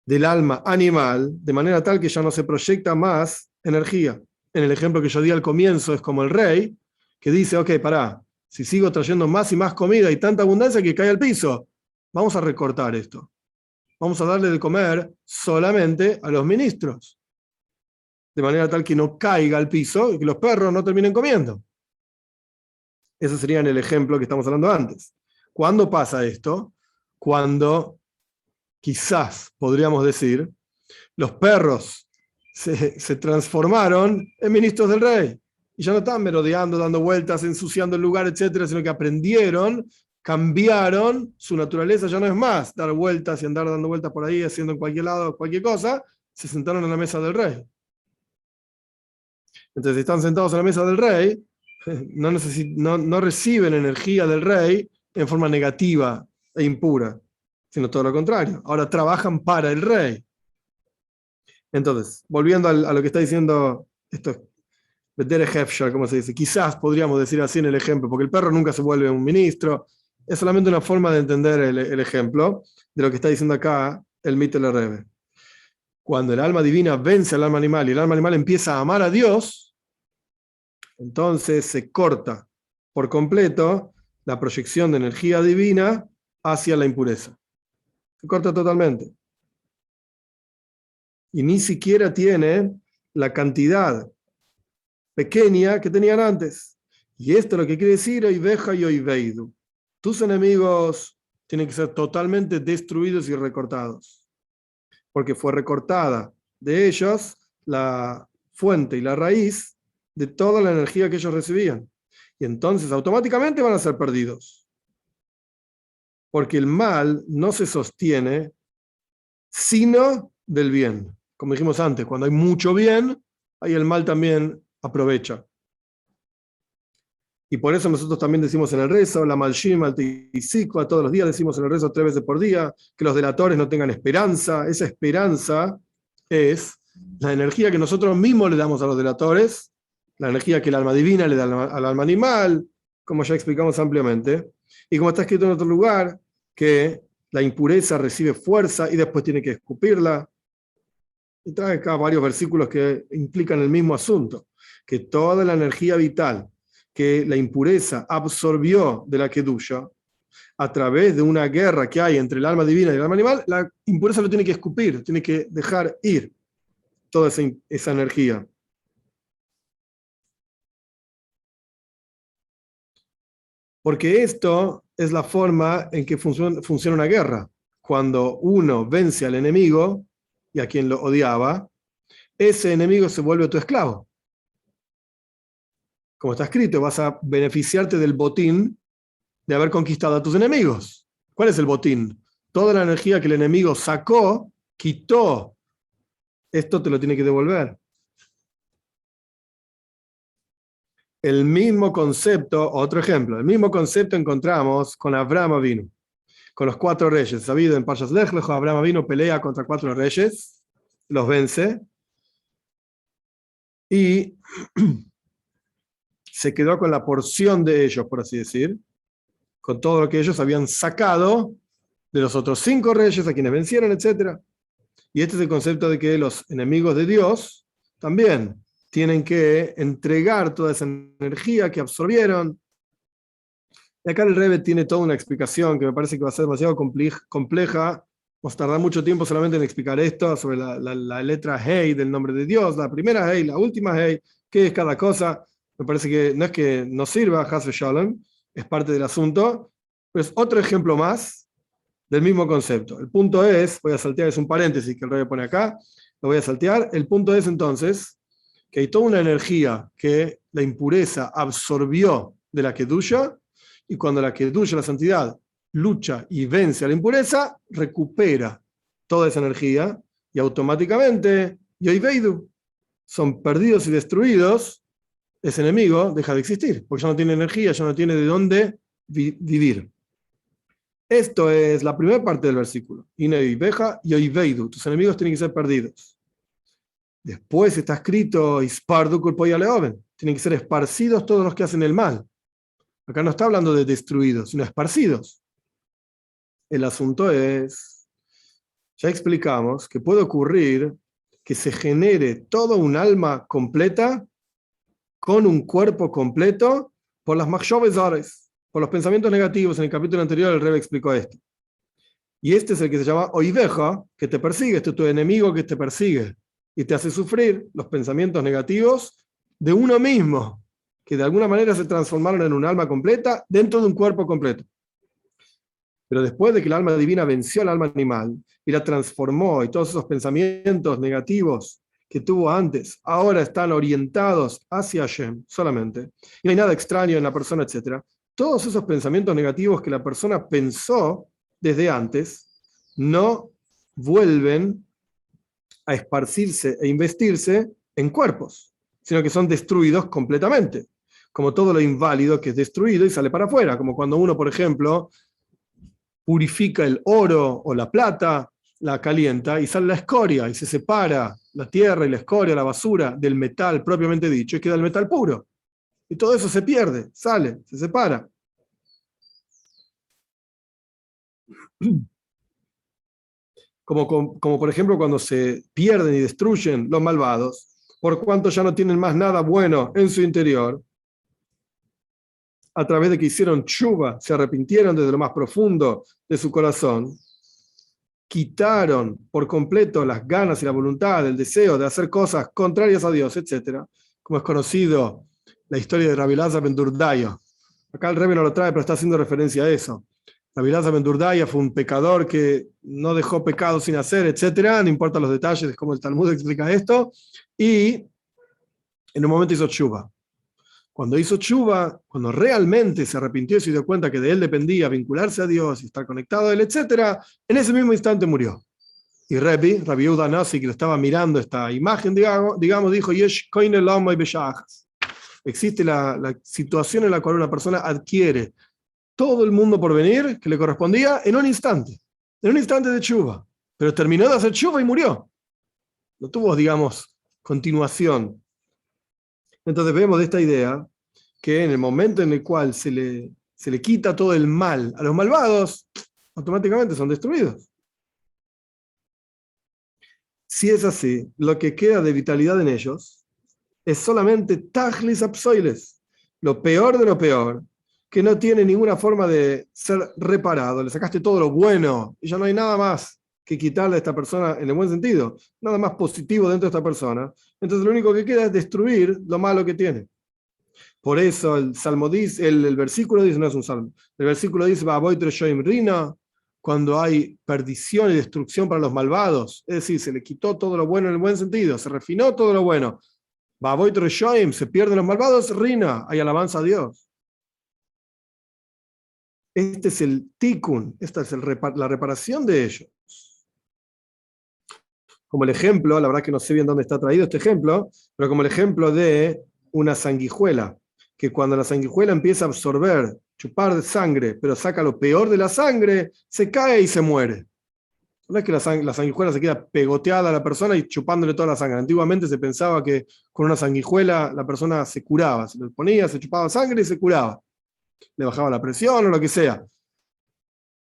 del alma animal, de manera tal que ya no se proyecta más energía. En el ejemplo que yo di al comienzo es como el rey, que dice, ok, pará, si sigo trayendo más y más comida y tanta abundancia que cae al piso, vamos a recortar esto. Vamos a darle de comer solamente a los ministros, de manera tal que no caiga al piso y que los perros no terminen comiendo. Ese sería el ejemplo que estamos hablando antes. ¿Cuándo pasa esto? Cuando quizás podríamos decir, los perros se transformaron en ministros del rey y ya no están merodeando, dando vueltas, ensuciando el lugar, etcétera, sino que aprendieron, cambiaron, su naturaleza ya no es más dar vueltas y andar dando vueltas por ahí, haciendo en cualquier lado cualquier cosa, se sentaron en la mesa del rey. Entonces, si están sentados en la mesa del rey, no reciben energía del rey en forma negativa e impura, sino todo lo contrario. Ahora trabajan para el rey. Entonces, volviendo a lo que está diciendo esto, como se dice, quizás podríamos decir así en el ejemplo, porque el perro nunca se vuelve un ministro, es solamente una forma de entender el ejemplo de lo que está diciendo acá el Mitter Rebbe. Cuando el alma divina vence al alma animal y el alma animal empieza a amar a Dios, entonces se corta por completo la proyección de energía divina hacia la impureza. Se corta totalmente. Y ni siquiera tiene la cantidad pequeña que tenían antes. Y esto es lo que quiere decir Oiveja y Oiveidu. Tus enemigos tienen que ser totalmente destruidos y recortados. Porque fue recortada de ellos la fuente y la raíz de toda la energía que ellos recibían. Y entonces automáticamente van a ser perdidos. Porque el mal no se sostiene sino del bien. Como dijimos antes, cuando hay mucho bien, ahí el mal también aprovecha. Y por eso nosotros también decimos en el rezo, la Malshim, al Teisikva, todos los días decimos en el rezo 3 veces por día, que los delatores no tengan esperanza. Esa esperanza es la energía que nosotros mismos le damos a los delatores, la energía que el alma divina le da al alma animal, como ya explicamos ampliamente. Y como está escrito en otro lugar, que la impureza recibe fuerza y después tiene que escupirla. Y trae acá varios versículos que implican el mismo asunto, que toda la energía vital que la impureza absorbió de la Kedusha, a través de una guerra que hay entre el alma divina y el alma animal, la impureza lo tiene que escupir, tiene que dejar ir toda esa energía. Porque esto es la forma en que funciona una guerra. Cuando uno vence al enemigo y a quien lo odiaba, ese enemigo se vuelve tu esclavo. Como está escrito, vas a beneficiarte del botín de haber conquistado a tus enemigos. ¿Cuál es el botín? Toda la energía que el enemigo sacó, quitó, esto te lo tiene que devolver. El mismo concepto, otro ejemplo, el mismo concepto encontramos con Abraham Avinu, con los 4 reyes. Sabido en Parshas Lech Lecho, Abraham Avinu pelea contra 4 reyes, los vence y se quedó con la porción de ellos, por así decir, con todo lo que ellos habían sacado de los otros 5 reyes a quienes vencieron, etc. Y este es el concepto de que los enemigos de Dios también tienen que entregar toda esa energía que absorbieron. Y acá el Rebbe tiene toda una explicación que me parece que va a ser demasiado compleja. Vamos a tardar mucho tiempo solamente en explicar esto sobre la letra Hey del nombre de Dios, la primera Hey, la última Hey, qué es cada cosa. Me parece que no es que no sirva, Has Shalom, es parte del asunto, pero es otro ejemplo más del mismo concepto. El punto es, voy a saltear, es un paréntesis que el Rebbe pone acá, lo voy a saltear. El punto es entonces que hay toda una energía que la impureza absorbió de la Kedusha, y cuando la Kedusha, la santidad, lucha y vence a la impureza, recupera toda esa energía y automáticamente, Yoiveidu, son perdidos y destruidos, ese enemigo deja de existir, porque ya no tiene energía, ya no tiene de dónde vivir. Esto es la primera parte del versículo. Ineibeja Yoiveidu, tus enemigos tienen que ser perdidos. Después está escrito, Ispardu Kulpoya Leoven, tienen que ser esparcidos todos los que hacen el mal. Acá no está hablando de destruidos, sino esparcidos. El asunto es, ya explicamos, que puede ocurrir que se genere todo un alma completa con un cuerpo completo por las machshavas, por los pensamientos negativos. En el capítulo anterior el Rebbe explicó esto. Y este es el que se llama Oiveja, que te persigue, este es tu enemigo que te persigue y te hace sufrir los pensamientos negativos de uno mismo, que de alguna manera se transformaron en un alma completa dentro de un cuerpo completo. Pero después de que el alma divina venció al alma animal y la transformó, y todos esos pensamientos negativos que tuvo antes, ahora están orientados hacia Hashem solamente, y no hay nada extraño en la persona, etc. Todos esos pensamientos negativos que la persona pensó desde antes, no vuelven a esparcirse e investirse en cuerpos, sino que son destruidos completamente, como todo lo inválido que es destruido y sale para afuera, como cuando uno, por ejemplo, purifica el oro o la plata, la calienta y sale la escoria y se separa la tierra y la escoria, la basura del metal propiamente dicho y queda el metal puro. Y todo eso se pierde, sale, se separa. Como por ejemplo cuando se pierden y destruyen los malvados, por cuanto ya no tienen más nada bueno en su interior, a través de que hicieron tshuva, se arrepintieron desde lo más profundo de su corazón, quitaron por completo las ganas y la voluntad, el deseo de hacer cosas contrarias a Dios, etc. Como es conocido la historia de Rabbi Elazar ben Durdaya. Acá el Rebbe no lo trae, pero está haciendo referencia a eso. Rabbi Elazar ben Durdaya fue un pecador que no dejó pecado sin hacer, etc. No importa los detalles de cómo el Talmud explica esto. Y en un momento hizo tshuva. Cuando hizo tshuva, cuando realmente se arrepintió y se dio cuenta que de él dependía vincularse a Dios y estar conectado a él, etc., en ese mismo instante murió. Y Rabbi Yehuda Nasi, que lo estaba mirando esta imagen, digamos, dijo, Yesh koine lama y beshachas. existe la situación en la cual una persona adquiere todo el mundo por venir que le correspondía en un instante de tshuva, pero terminó de hacer tshuva y murió. No tuvo, digamos, continuación. Entonces vemos de esta idea que en el momento en el cual se le quita todo el mal a los malvados, automáticamente son destruidos. Si es así, lo que queda de vitalidad en ellos es solamente tajlis apsoiles, lo peor de lo peor, que no tiene ninguna forma de ser reparado. Le sacaste todo lo bueno y ya no hay nada más que quitarle a esta persona en el buen sentido, nada más positivo dentro de esta persona. Entonces lo único que queda es destruir lo malo que tiene. Por eso el salmo dice, el versículo dice, no es un salmo, el versículo dice, rina, cuando hay perdición y destrucción para los malvados, es decir, se le quitó todo lo bueno en el buen sentido, se refinó todo lo bueno, se pierden los malvados, rina, hay alabanza a Dios. Este es el tikkun, esta es la reparación de ellos. Como el ejemplo, la verdad que no sé bien dónde está traído este ejemplo, pero como el ejemplo de una sanguijuela, que cuando la sanguijuela empieza a absorber, chupar sangre, pero saca lo peor de la sangre, se cae y se muere. No es que la sanguijuela se queda pegoteada a la persona y chupándole toda la sangre. Antiguamente se pensaba que con una sanguijuela la persona se curaba, se le ponía, se chupaba sangre y se curaba. Le bajaba la presión o lo que sea,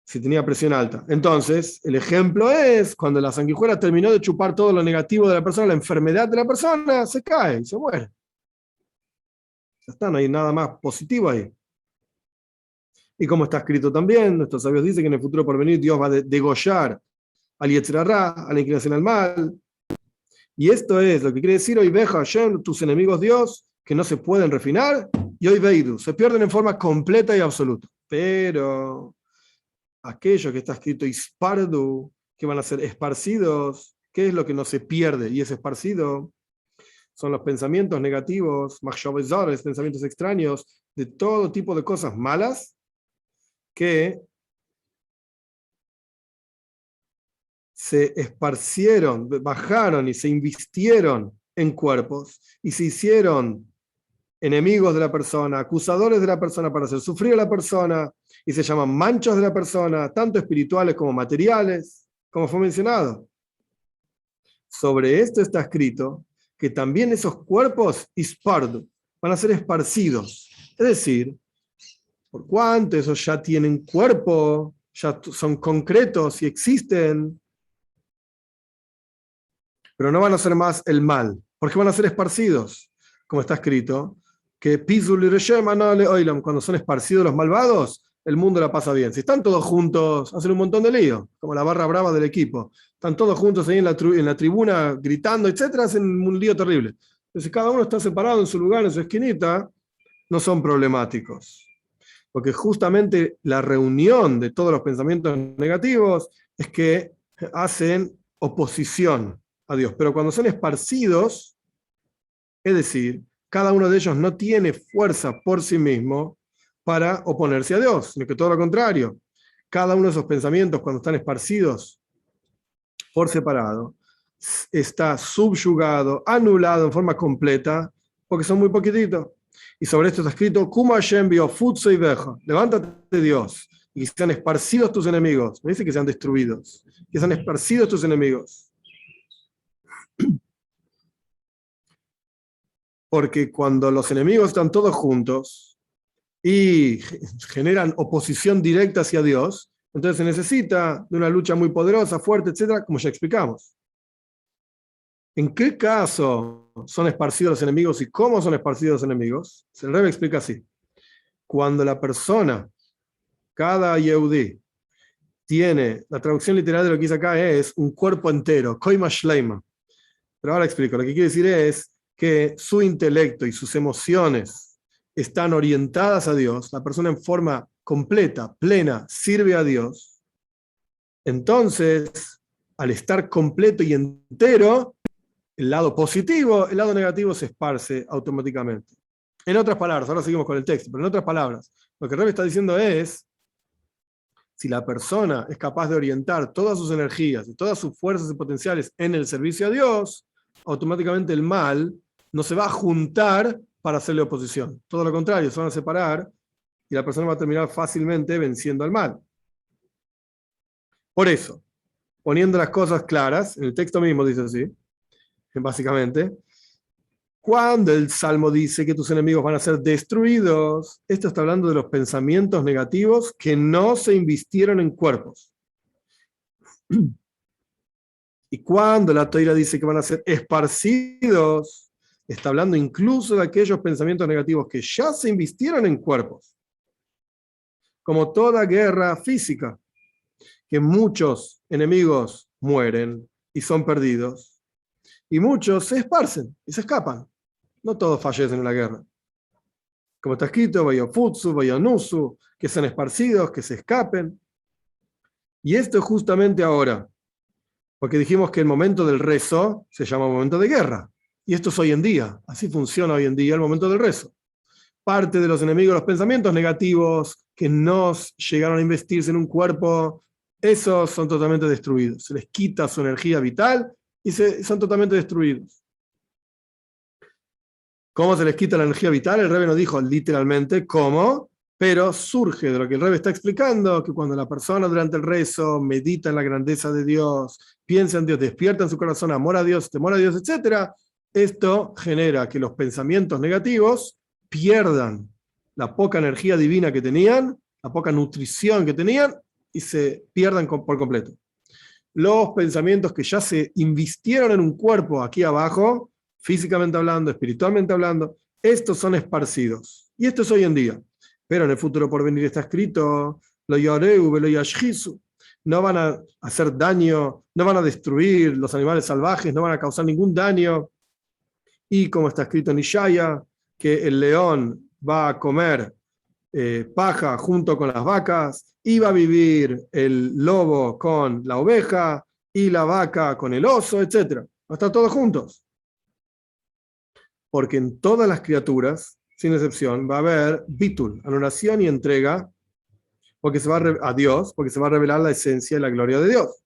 si tenía presión alta. Entonces, el ejemplo es, cuando la sanguijuela terminó de chupar todo lo negativo de la persona, la enfermedad de la persona, se cae y se muere. Ya está, no hay nada más positivo ahí. Y como está escrito también, nuestros sabios dicen que en el futuro por venir Dios va a degollar al Yetzer Hara, a la inclinación al mal. Y esto es lo que quiere decir: hoy veja Hashem, tus enemigos Dios, que no se pueden refinar, y hoy veidu, se pierden en forma completa y absoluta. Pero aquello que está escrito ispardu, que van a ser esparcidos, ¿qué es lo que no se pierde y es esparcido? Son los pensamientos negativos, machshavazores, pensamientos extraños, de todo tipo de cosas malas que se esparcieron, bajaron y se invistieron en cuerpos y se hicieron enemigos de la persona, acusadores de la persona para hacer sufrir a la persona, y se llaman manchas de la persona, tanto espirituales como materiales, como fue mencionado. Sobre esto está escrito que también esos cuerpos ispardu van a ser esparcidos. Es decir, por cuanto esos ya tienen cuerpo, ya son concretos y existen, pero no van a ser más el mal, porque van a ser esparcidos, como está escrito, que cuando son esparcidos los malvados, el mundo la pasa bien. Si están todos juntos, hacen un montón de lío, como la barra brava del equipo. Están todos juntos ahí en la tribuna gritando, etcétera, hacen un lío terrible. Pero si cada uno está separado en su lugar, en su esquinita, no son problemáticos. Porque justamente la reunión de todos los pensamientos negativos es que hacen oposición a Dios. Pero cuando son esparcidos, es decir, cada uno de ellos no tiene fuerza por sí mismo para oponerse a Dios, sino que todo lo contrario. Cada uno de esos pensamientos, cuando están esparcidos por separado, está subyugado, anulado en forma completa, porque son muy poquititos. Y sobre esto está escrito: Kuma Hashem bio futso y veja. Levántate, Dios, y que sean esparcidos tus enemigos. No dice que sean destruidos, que sean esparcidos tus enemigos. Porque cuando los enemigos están todos juntos y generan oposición directa hacia Dios, entonces se necesita de una lucha muy poderosa, fuerte, etcétera, como ya explicamos. ¿En qué caso son esparcidos los enemigos y cómo son esparcidos los enemigos? El Rebbe explica así: cuando la persona, cada Yehudí, tiene, la traducción literal de lo que dice acá es un cuerpo entero, koima shleima. Pero ahora explico, lo que quiere decir es que su intelecto y sus emociones están orientadas a Dios, la persona en forma completa, plena, sirve a Dios. Entonces, al estar completo y entero, el lado positivo, el lado negativo se esparce automáticamente. En otras palabras, ahora seguimos con el texto, pero en otras palabras, lo que el Rebbe está diciendo es: si la persona es capaz de orientar todas sus energías y todas sus fuerzas y potenciales en el servicio a Dios, automáticamente el mal no se va a juntar para hacerle oposición. Todo lo contrario, se van a separar y la persona va a terminar fácilmente venciendo al mal. Por eso, poniendo las cosas claras, en el texto mismo dice así, básicamente, cuando el Salmo dice que tus enemigos van a ser destruidos, esto está hablando de los pensamientos negativos que no se invistieron en cuerpos. Y cuando la Toira dice que van a ser esparcidos, está hablando incluso de aquellos pensamientos negativos que ya se invistieron en cuerpos. Como toda guerra física, que muchos enemigos mueren y son perdidos, y muchos se esparcen y se escapan. No todos fallecen en la guerra. Como está escrito, Vayofutsu, Vayonusu, que sean esparcidos, que se escapen. Y esto es justamente ahora, porque dijimos que el momento del rezo se llama momento de guerra. Y esto es hoy en día, así funciona hoy en día el momento del rezo. Parte de los enemigos, los pensamientos negativos que no llegaron a investirse en un cuerpo, esos son totalmente destruidos. Se les quita su energía vital y son totalmente destruidos. ¿Cómo se les quita la energía vital? El Rebbe no dijo literalmente cómo, pero surge de lo que el Rebbe está explicando, que cuando la persona durante el rezo medita en la grandeza de Dios, piensa en Dios, despierta en su corazón amor a Dios, temor a Dios, etc., esto genera que los pensamientos negativos pierdan la poca energía divina que tenían, la poca nutrición que tenían, y se pierdan por completo. Los pensamientos que ya se invistieron en un cuerpo aquí abajo, físicamente hablando, espiritualmente hablando, estos son esparcidos. Y esto es hoy en día. Pero en el futuro por venir está escrito, lo yoreu, lo yashhisu, no van a hacer daño, no van a destruir los animales salvajes, no van a causar ningún daño. Y como está escrito en Ishaya, que el león va a comer paja junto con las vacas, y va a vivir el lobo con la oveja, y la vaca con el oso, etc. Va a estar todos juntos. Porque en todas las criaturas, sin excepción, va a haber bitul, anulación y entrega, porque se va a Dios, porque se va a revelar la esencia y la gloria de Dios.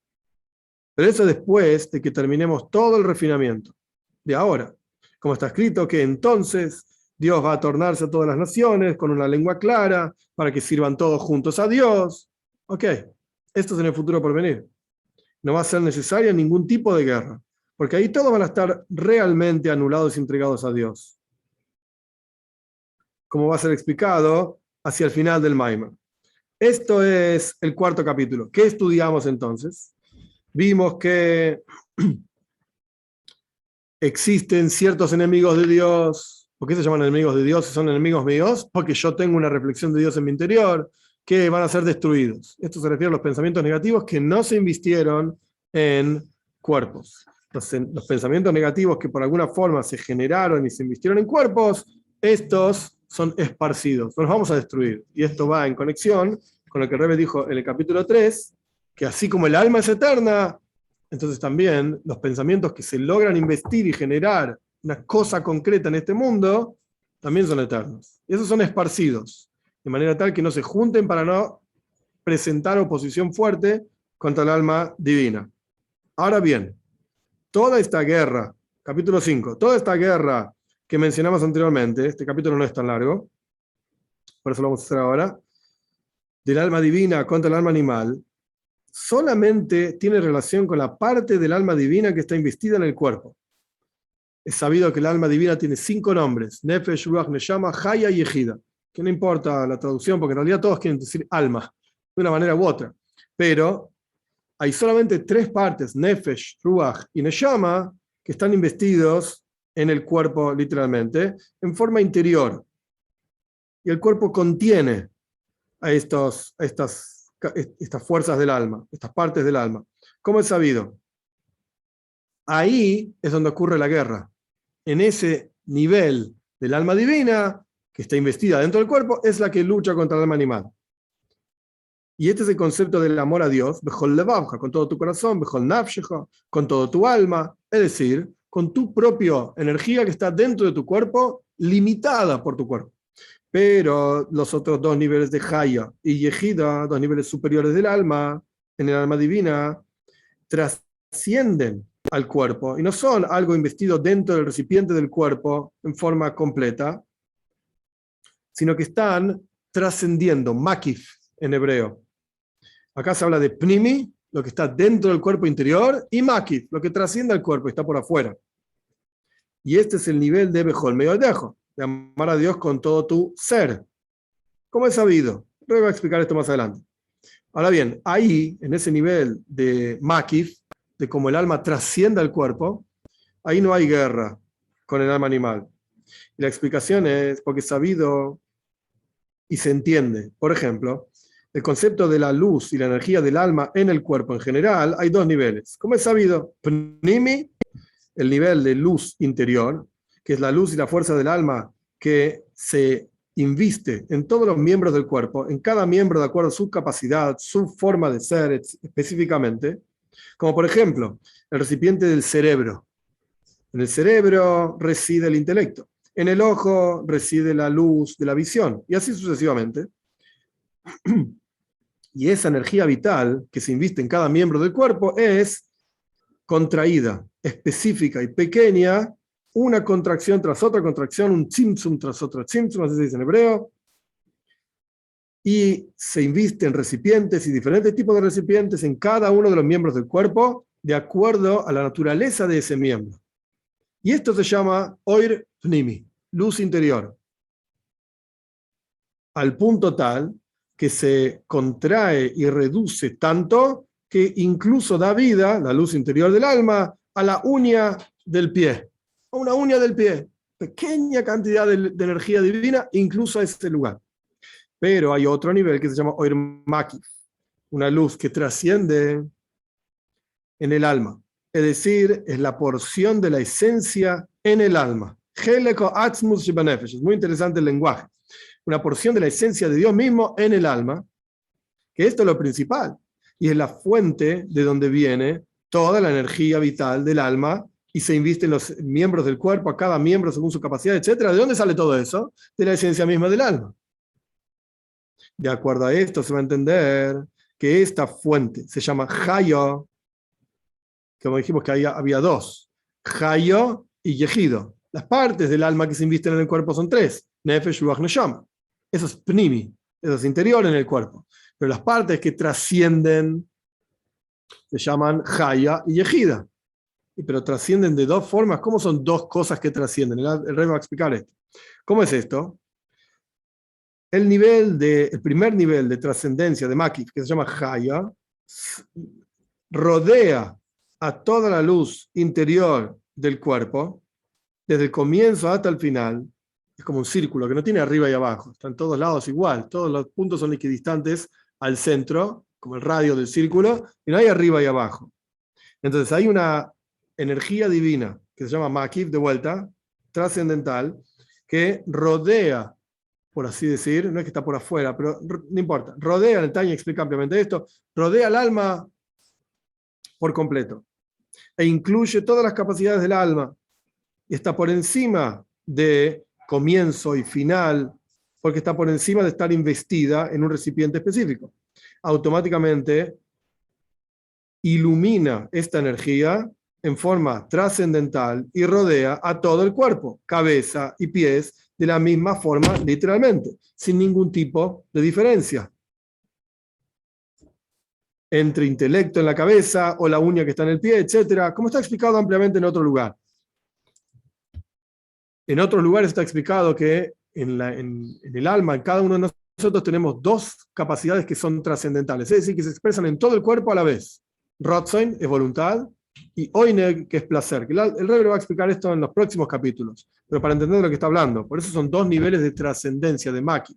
Pero eso después de que terminemos todo el refinamiento de ahora. Como está escrito que entonces Dios va a tornarse a todas las naciones con una lengua clara para que sirvan todos juntos a Dios. Ok, esto es en el futuro por venir. No va a ser necesaria ningún tipo de guerra, porque ahí todos van a estar realmente anulados y entregados a Dios. Como va a ser explicado hacia el final del Maimar. Esto es el cuarto capítulo. ¿Qué estudiamos entonces? Vimos que existen ciertos enemigos de Dios. ¿Por qué se llaman enemigos de Dios si son enemigos míos? Porque yo tengo una reflexión de Dios en mi interior, que van a ser destruidos. Esto se refiere a los pensamientos negativos que no se invistieron en cuerpos. Los pensamientos negativos que por alguna forma se generaron y se invistieron en cuerpos, estos son esparcidos, no los vamos a destruir. Y esto va en conexión con lo que el Rebbe dijo en el capítulo 3, que así como el alma es eterna, entonces también los pensamientos que se logran investir y generar una cosa concreta en este mundo, también son eternos. Y esos son esparcidos, de manera tal que no se junten para no presentar oposición fuerte contra el alma divina. Ahora bien, toda esta guerra, capítulo 5, toda esta guerra que mencionamos anteriormente, este capítulo no es tan largo, por eso lo vamos a hacer ahora, del alma divina contra el alma animal, solamente tiene relación con la parte del alma divina que está investida en el cuerpo. Es sabido que el alma divina tiene 5 nombres, Nefesh, Ruach, Neshama, Haya y Ejida, que no importa la traducción, porque en realidad todos quieren decir alma, de una manera u otra. Pero hay solamente 3 partes, Nefesh, Ruach y Neshama, que están investidos en el cuerpo literalmente, en forma interior. Y el cuerpo contiene a estas fuerzas del alma, estas partes del alma. ¿Cómo es sabido? Ahí es donde ocurre la guerra. En ese nivel del alma divina, que está investida dentro del cuerpo, es la que lucha contra el alma animal. Y este es el concepto del amor a Dios, bejol levavja, con todo tu corazón, bejol nafsheja, con todo tu alma, es decir, con tu propia energía que está dentro de tu cuerpo, limitada por tu cuerpo. Pero los otros 2 niveles de Haya y Yehida, 2 niveles superiores del alma, en el alma divina, trascienden al cuerpo y no son algo investido dentro del recipiente del cuerpo en forma completa, sino que están trascendiendo, makif en hebreo. Acá se habla de pnimi, lo que está dentro del cuerpo interior, y makif, lo que trasciende al cuerpo, está por afuera. Y este es el nivel de Bejol medio dejo, de amar a Dios con todo tu ser. ¿Cómo es sabido? Luego voy a explicar esto más adelante. Ahora bien, ahí, en ese nivel de makif, de cómo el alma trasciende al cuerpo, ahí no hay guerra con el alma animal. Y la explicación es porque es sabido y se entiende. Por ejemplo, el concepto de la luz y la energía del alma en el cuerpo en general, hay dos niveles. ¿Cómo es sabido? Pnimi, el nivel de luz interior, que es la luz y la fuerza del alma que se inviste en todos los miembros del cuerpo, en cada miembro de acuerdo a su capacidad, su forma de ser específicamente, como por ejemplo el recipiente del cerebro. En el cerebro reside el intelecto, en el ojo reside la luz de la visión, y así sucesivamente. Y esa energía vital que se inviste en cada miembro del cuerpo es contraída, específica y pequeña, una contracción tras otra contracción, un tzimtzum tras otro tzimtzum, así se dice en hebreo, y se inviste en recipientes y diferentes tipos de recipientes en cada uno de los miembros del cuerpo de acuerdo a la naturaleza de ese miembro. Y esto se llama Oir Pnimi, luz interior, al punto tal que se contrae y reduce tanto que incluso da vida, la luz interior del alma, a la uña del pie, a una uña del pie, pequeña cantidad de energía divina, incluso a ese lugar. Pero hay otro nivel que se llama Oir Makif, una luz que trasciende en el alma, es decir, es la porción de la esencia en el alma. Es muy interesante el lenguaje. Una porción de la esencia de Dios mismo en el alma, que esto es lo principal, y es la fuente de donde viene toda la energía vital del alma y se inviste en los miembros del cuerpo, a cada miembro según su capacidad, etc. ¿De dónde sale todo eso? De la esencia misma del alma. De acuerdo a esto se va a entender que esta fuente se llama Hayo, como dijimos que había dos, Hayo y Yehido. Las partes del alma que se invisten en el cuerpo son tres, Nefesh, Ruach, Neshama. Eso es Pnimi, eso es interior en el cuerpo. Pero las partes que trascienden se llaman Haya y Yehida. Pero trascienden de dos formas. ¿Cómo son dos cosas que trascienden? El rey va a explicar esto. ¿Cómo es esto? El primer nivel de trascendencia de Makif, que se llama Haya, rodea a toda la luz interior del cuerpo, desde el comienzo hasta el final. Es como un círculo que no tiene arriba y abajo, está en todos lados igual, todos los puntos son equidistantes al centro, como el radio del círculo, y no hay arriba y abajo. Entonces hay una energía divina que se llama Makif, de vuelta, trascendental, que rodea, por así decir, no es que está por afuera, pero no importa, rodea, el Tanya explica ampliamente esto, rodea al alma por completo, e incluye todas las capacidades del alma, y está por encima de comienzo y final, porque está por encima de estar investida en un recipiente específico. Automáticamente ilumina esta energía en forma trascendental y rodea a todo el cuerpo, cabeza y pies, de la misma forma, literalmente, sin ningún tipo de diferencia entre intelecto en la cabeza o la uña que está en el pie, etc., como está explicado ampliamente en otro lugar. En otros lugares está explicado que en el alma, en cada uno de nosotros tenemos dos capacidades que son trascendentales, es decir, que se expresan en todo el cuerpo a la vez. Rotzoin es voluntad y Oineg, que es placer. El Rebbe va a explicar esto en los próximos capítulos, pero para entender de lo que está hablando. Por eso son dos niveles de trascendencia de Maki.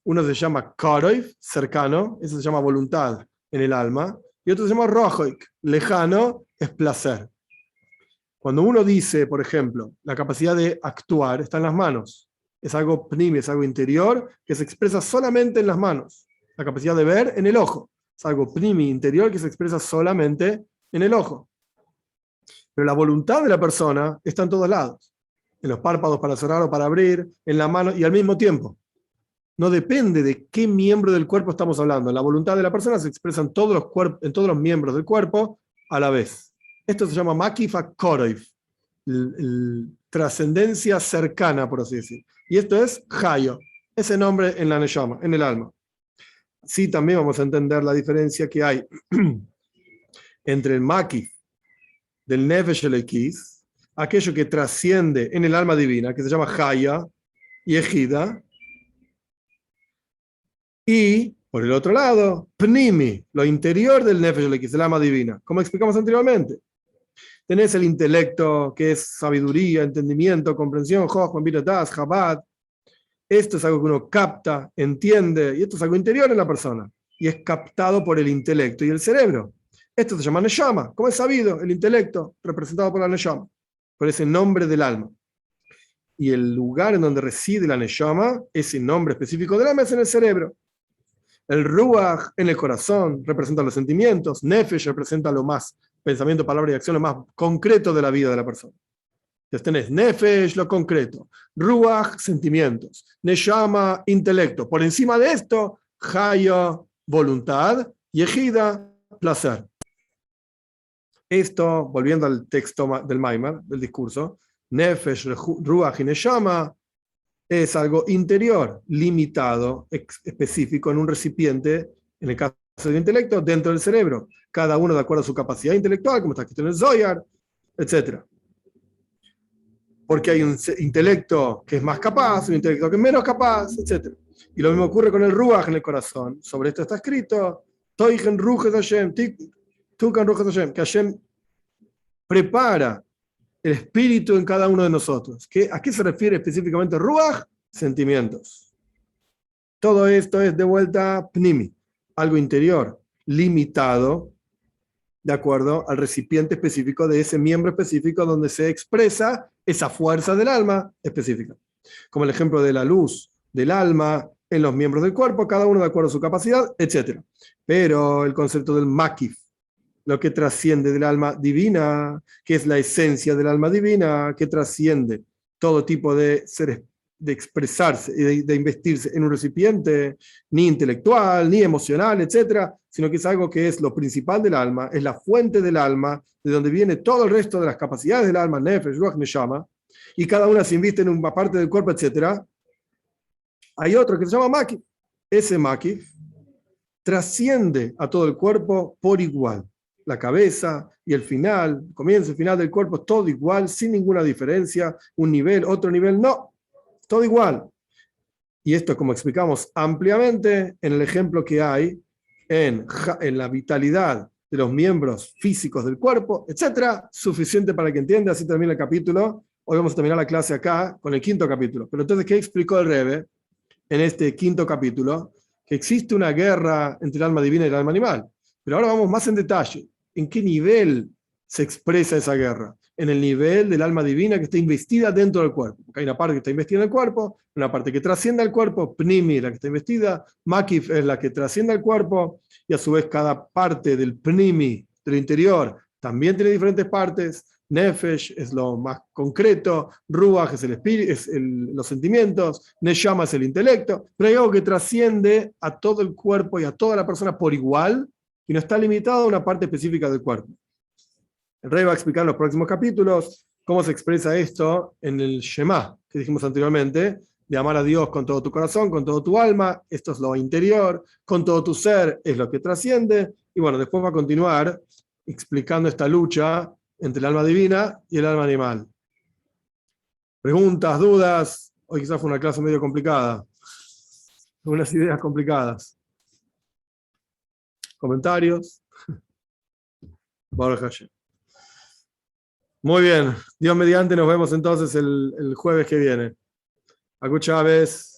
Uno se llama Karoif, cercano, eso se llama voluntad en el alma, y otro se llama Rojoik, lejano, es placer. Cuando uno dice, por ejemplo, la capacidad de actuar está en las manos, es algo pnimi, es algo interior que se expresa solamente en las manos. La capacidad de ver en el ojo, es algo pnimi, interior que se expresa solamente en el ojo. Pero la voluntad de la persona está en todos lados, en los párpados para cerrar o para abrir, en la mano y al mismo tiempo. No depende de qué miembro del cuerpo estamos hablando. La voluntad de la persona se expresa en todos los miembros del cuerpo a la vez. Esto se llama Makif HaKoroif, trascendencia cercana, por así decir. Y esto es Hayo, ese nombre en la Neshama, en el alma. Sí, también vamos a entender la diferencia que hay entre el Makif del Nefesh Elekis, aquello que trasciende en el alma divina, que se llama Haya y Ejida, y, por el otro lado, Pnimi, lo interior del Nefesh Elekis, el alma divina, como explicamos anteriormente. Tenés el intelecto, que es sabiduría, entendimiento, comprensión, Jochma, Biratas, Chabad. Esto es algo que uno capta, entiende, y esto es algo interior en la persona, y es captado por el intelecto y el cerebro. Esto se llama Neshama, como es sabido, el intelecto, representado por la Neshama, por ese nombre del alma. Y el lugar en donde reside la Neshama, ese nombre específico del alma, es en el cerebro. El Ruach en el corazón representa los sentimientos, Nefesh representa lo más, pensamiento, palabra y acción, lo más concreto de la vida de la persona. Entonces tenés Nefesh, lo concreto, Ruach, sentimientos, Neshama, intelecto. Por encima de esto, Haya, voluntad, y Ejida, placer. Esto, volviendo al texto del Maimar, del discurso, Nefesh, Ruach y Neshama es algo interior, limitado, específico en un recipiente, en el caso del intelecto, dentro del cerebro. Cada uno de acuerdo a su capacidad intelectual, como está escrito en el Zohar, etc. Porque hay un intelecto que es más capaz, un intelecto que es menos capaz, etc. Y lo mismo ocurre con el Ruach en el corazón. Sobre esto está escrito, Toichen Ruches Hashem, Tukan Ruches Hashem, que Hashem prepara el espíritu en cada uno de nosotros. ¿A qué se refiere específicamente Ruach? Sentimientos. Todo esto es de vuelta Pnimi, algo interior, limitado, de acuerdo al recipiente específico de ese miembro específico donde se expresa esa fuerza del alma específica. Como el ejemplo de la luz del alma en los miembros del cuerpo, cada uno de acuerdo a su capacidad, etc. Pero el concepto del Makif, lo que trasciende del alma divina, que es la esencia del alma divina, que trasciende todo tipo de seres, de expresarse y de investirse en un recipiente, ni intelectual, ni emocional, etc., sino que es algo que es lo principal del alma, es la fuente del alma, de donde viene todo el resto de las capacidades del alma, Nefesh, Ruach, Neshama, y cada una se inviste en una parte del cuerpo, etc. Hay otro que se llama Makif. Ese Makif trasciende a todo el cuerpo por igual. La cabeza y el final, el comienzo y final del cuerpo, todo igual, sin ninguna diferencia, un nivel, otro nivel, no, todo igual. Y esto, como explicamos ampliamente en el ejemplo que hay en la vitalidad de los miembros físicos del cuerpo, etcétera, suficiente para que entienda. Así termina el capítulo. Hoy vamos a terminar la clase acá con el quinto capítulo. Pero entonces, ¿qué explicó el Rebbe en este quinto capítulo? Que existe una guerra entre el alma divina y el alma animal. Pero ahora vamos más en detalle. ¿En qué nivel se expresa esa guerra? En el nivel del alma divina que está investida dentro del cuerpo. Porque hay una parte que está investida en el cuerpo, una parte que trasciende al cuerpo, Pnimi, la que está investida, Makif es la que trasciende al cuerpo, y a su vez cada parte del Pnimi, del interior, también tiene diferentes partes. Nefesh es lo más concreto, Ruach es el espíritu, es los sentimientos, Neshama es el intelecto, pero hay algo que trasciende a todo el cuerpo y a toda la persona por igual, y no está limitado a una parte específica del cuerpo. El Rey va a explicar en los próximos capítulos cómo se expresa esto en el Shema, que dijimos anteriormente, de amar a Dios con todo tu corazón, con todo tu alma, esto es lo interior, con todo tu ser es lo que trasciende, y bueno, después va a continuar explicando esta lucha entre el alma divina y el alma animal. Preguntas, dudas, hoy quizás fue una clase medio complicada, unas ideas complicadas. ¿Comentarios? Baruch Hashem. Muy bien, Dios mediante, nos vemos entonces el jueves que viene. Acu Chávez.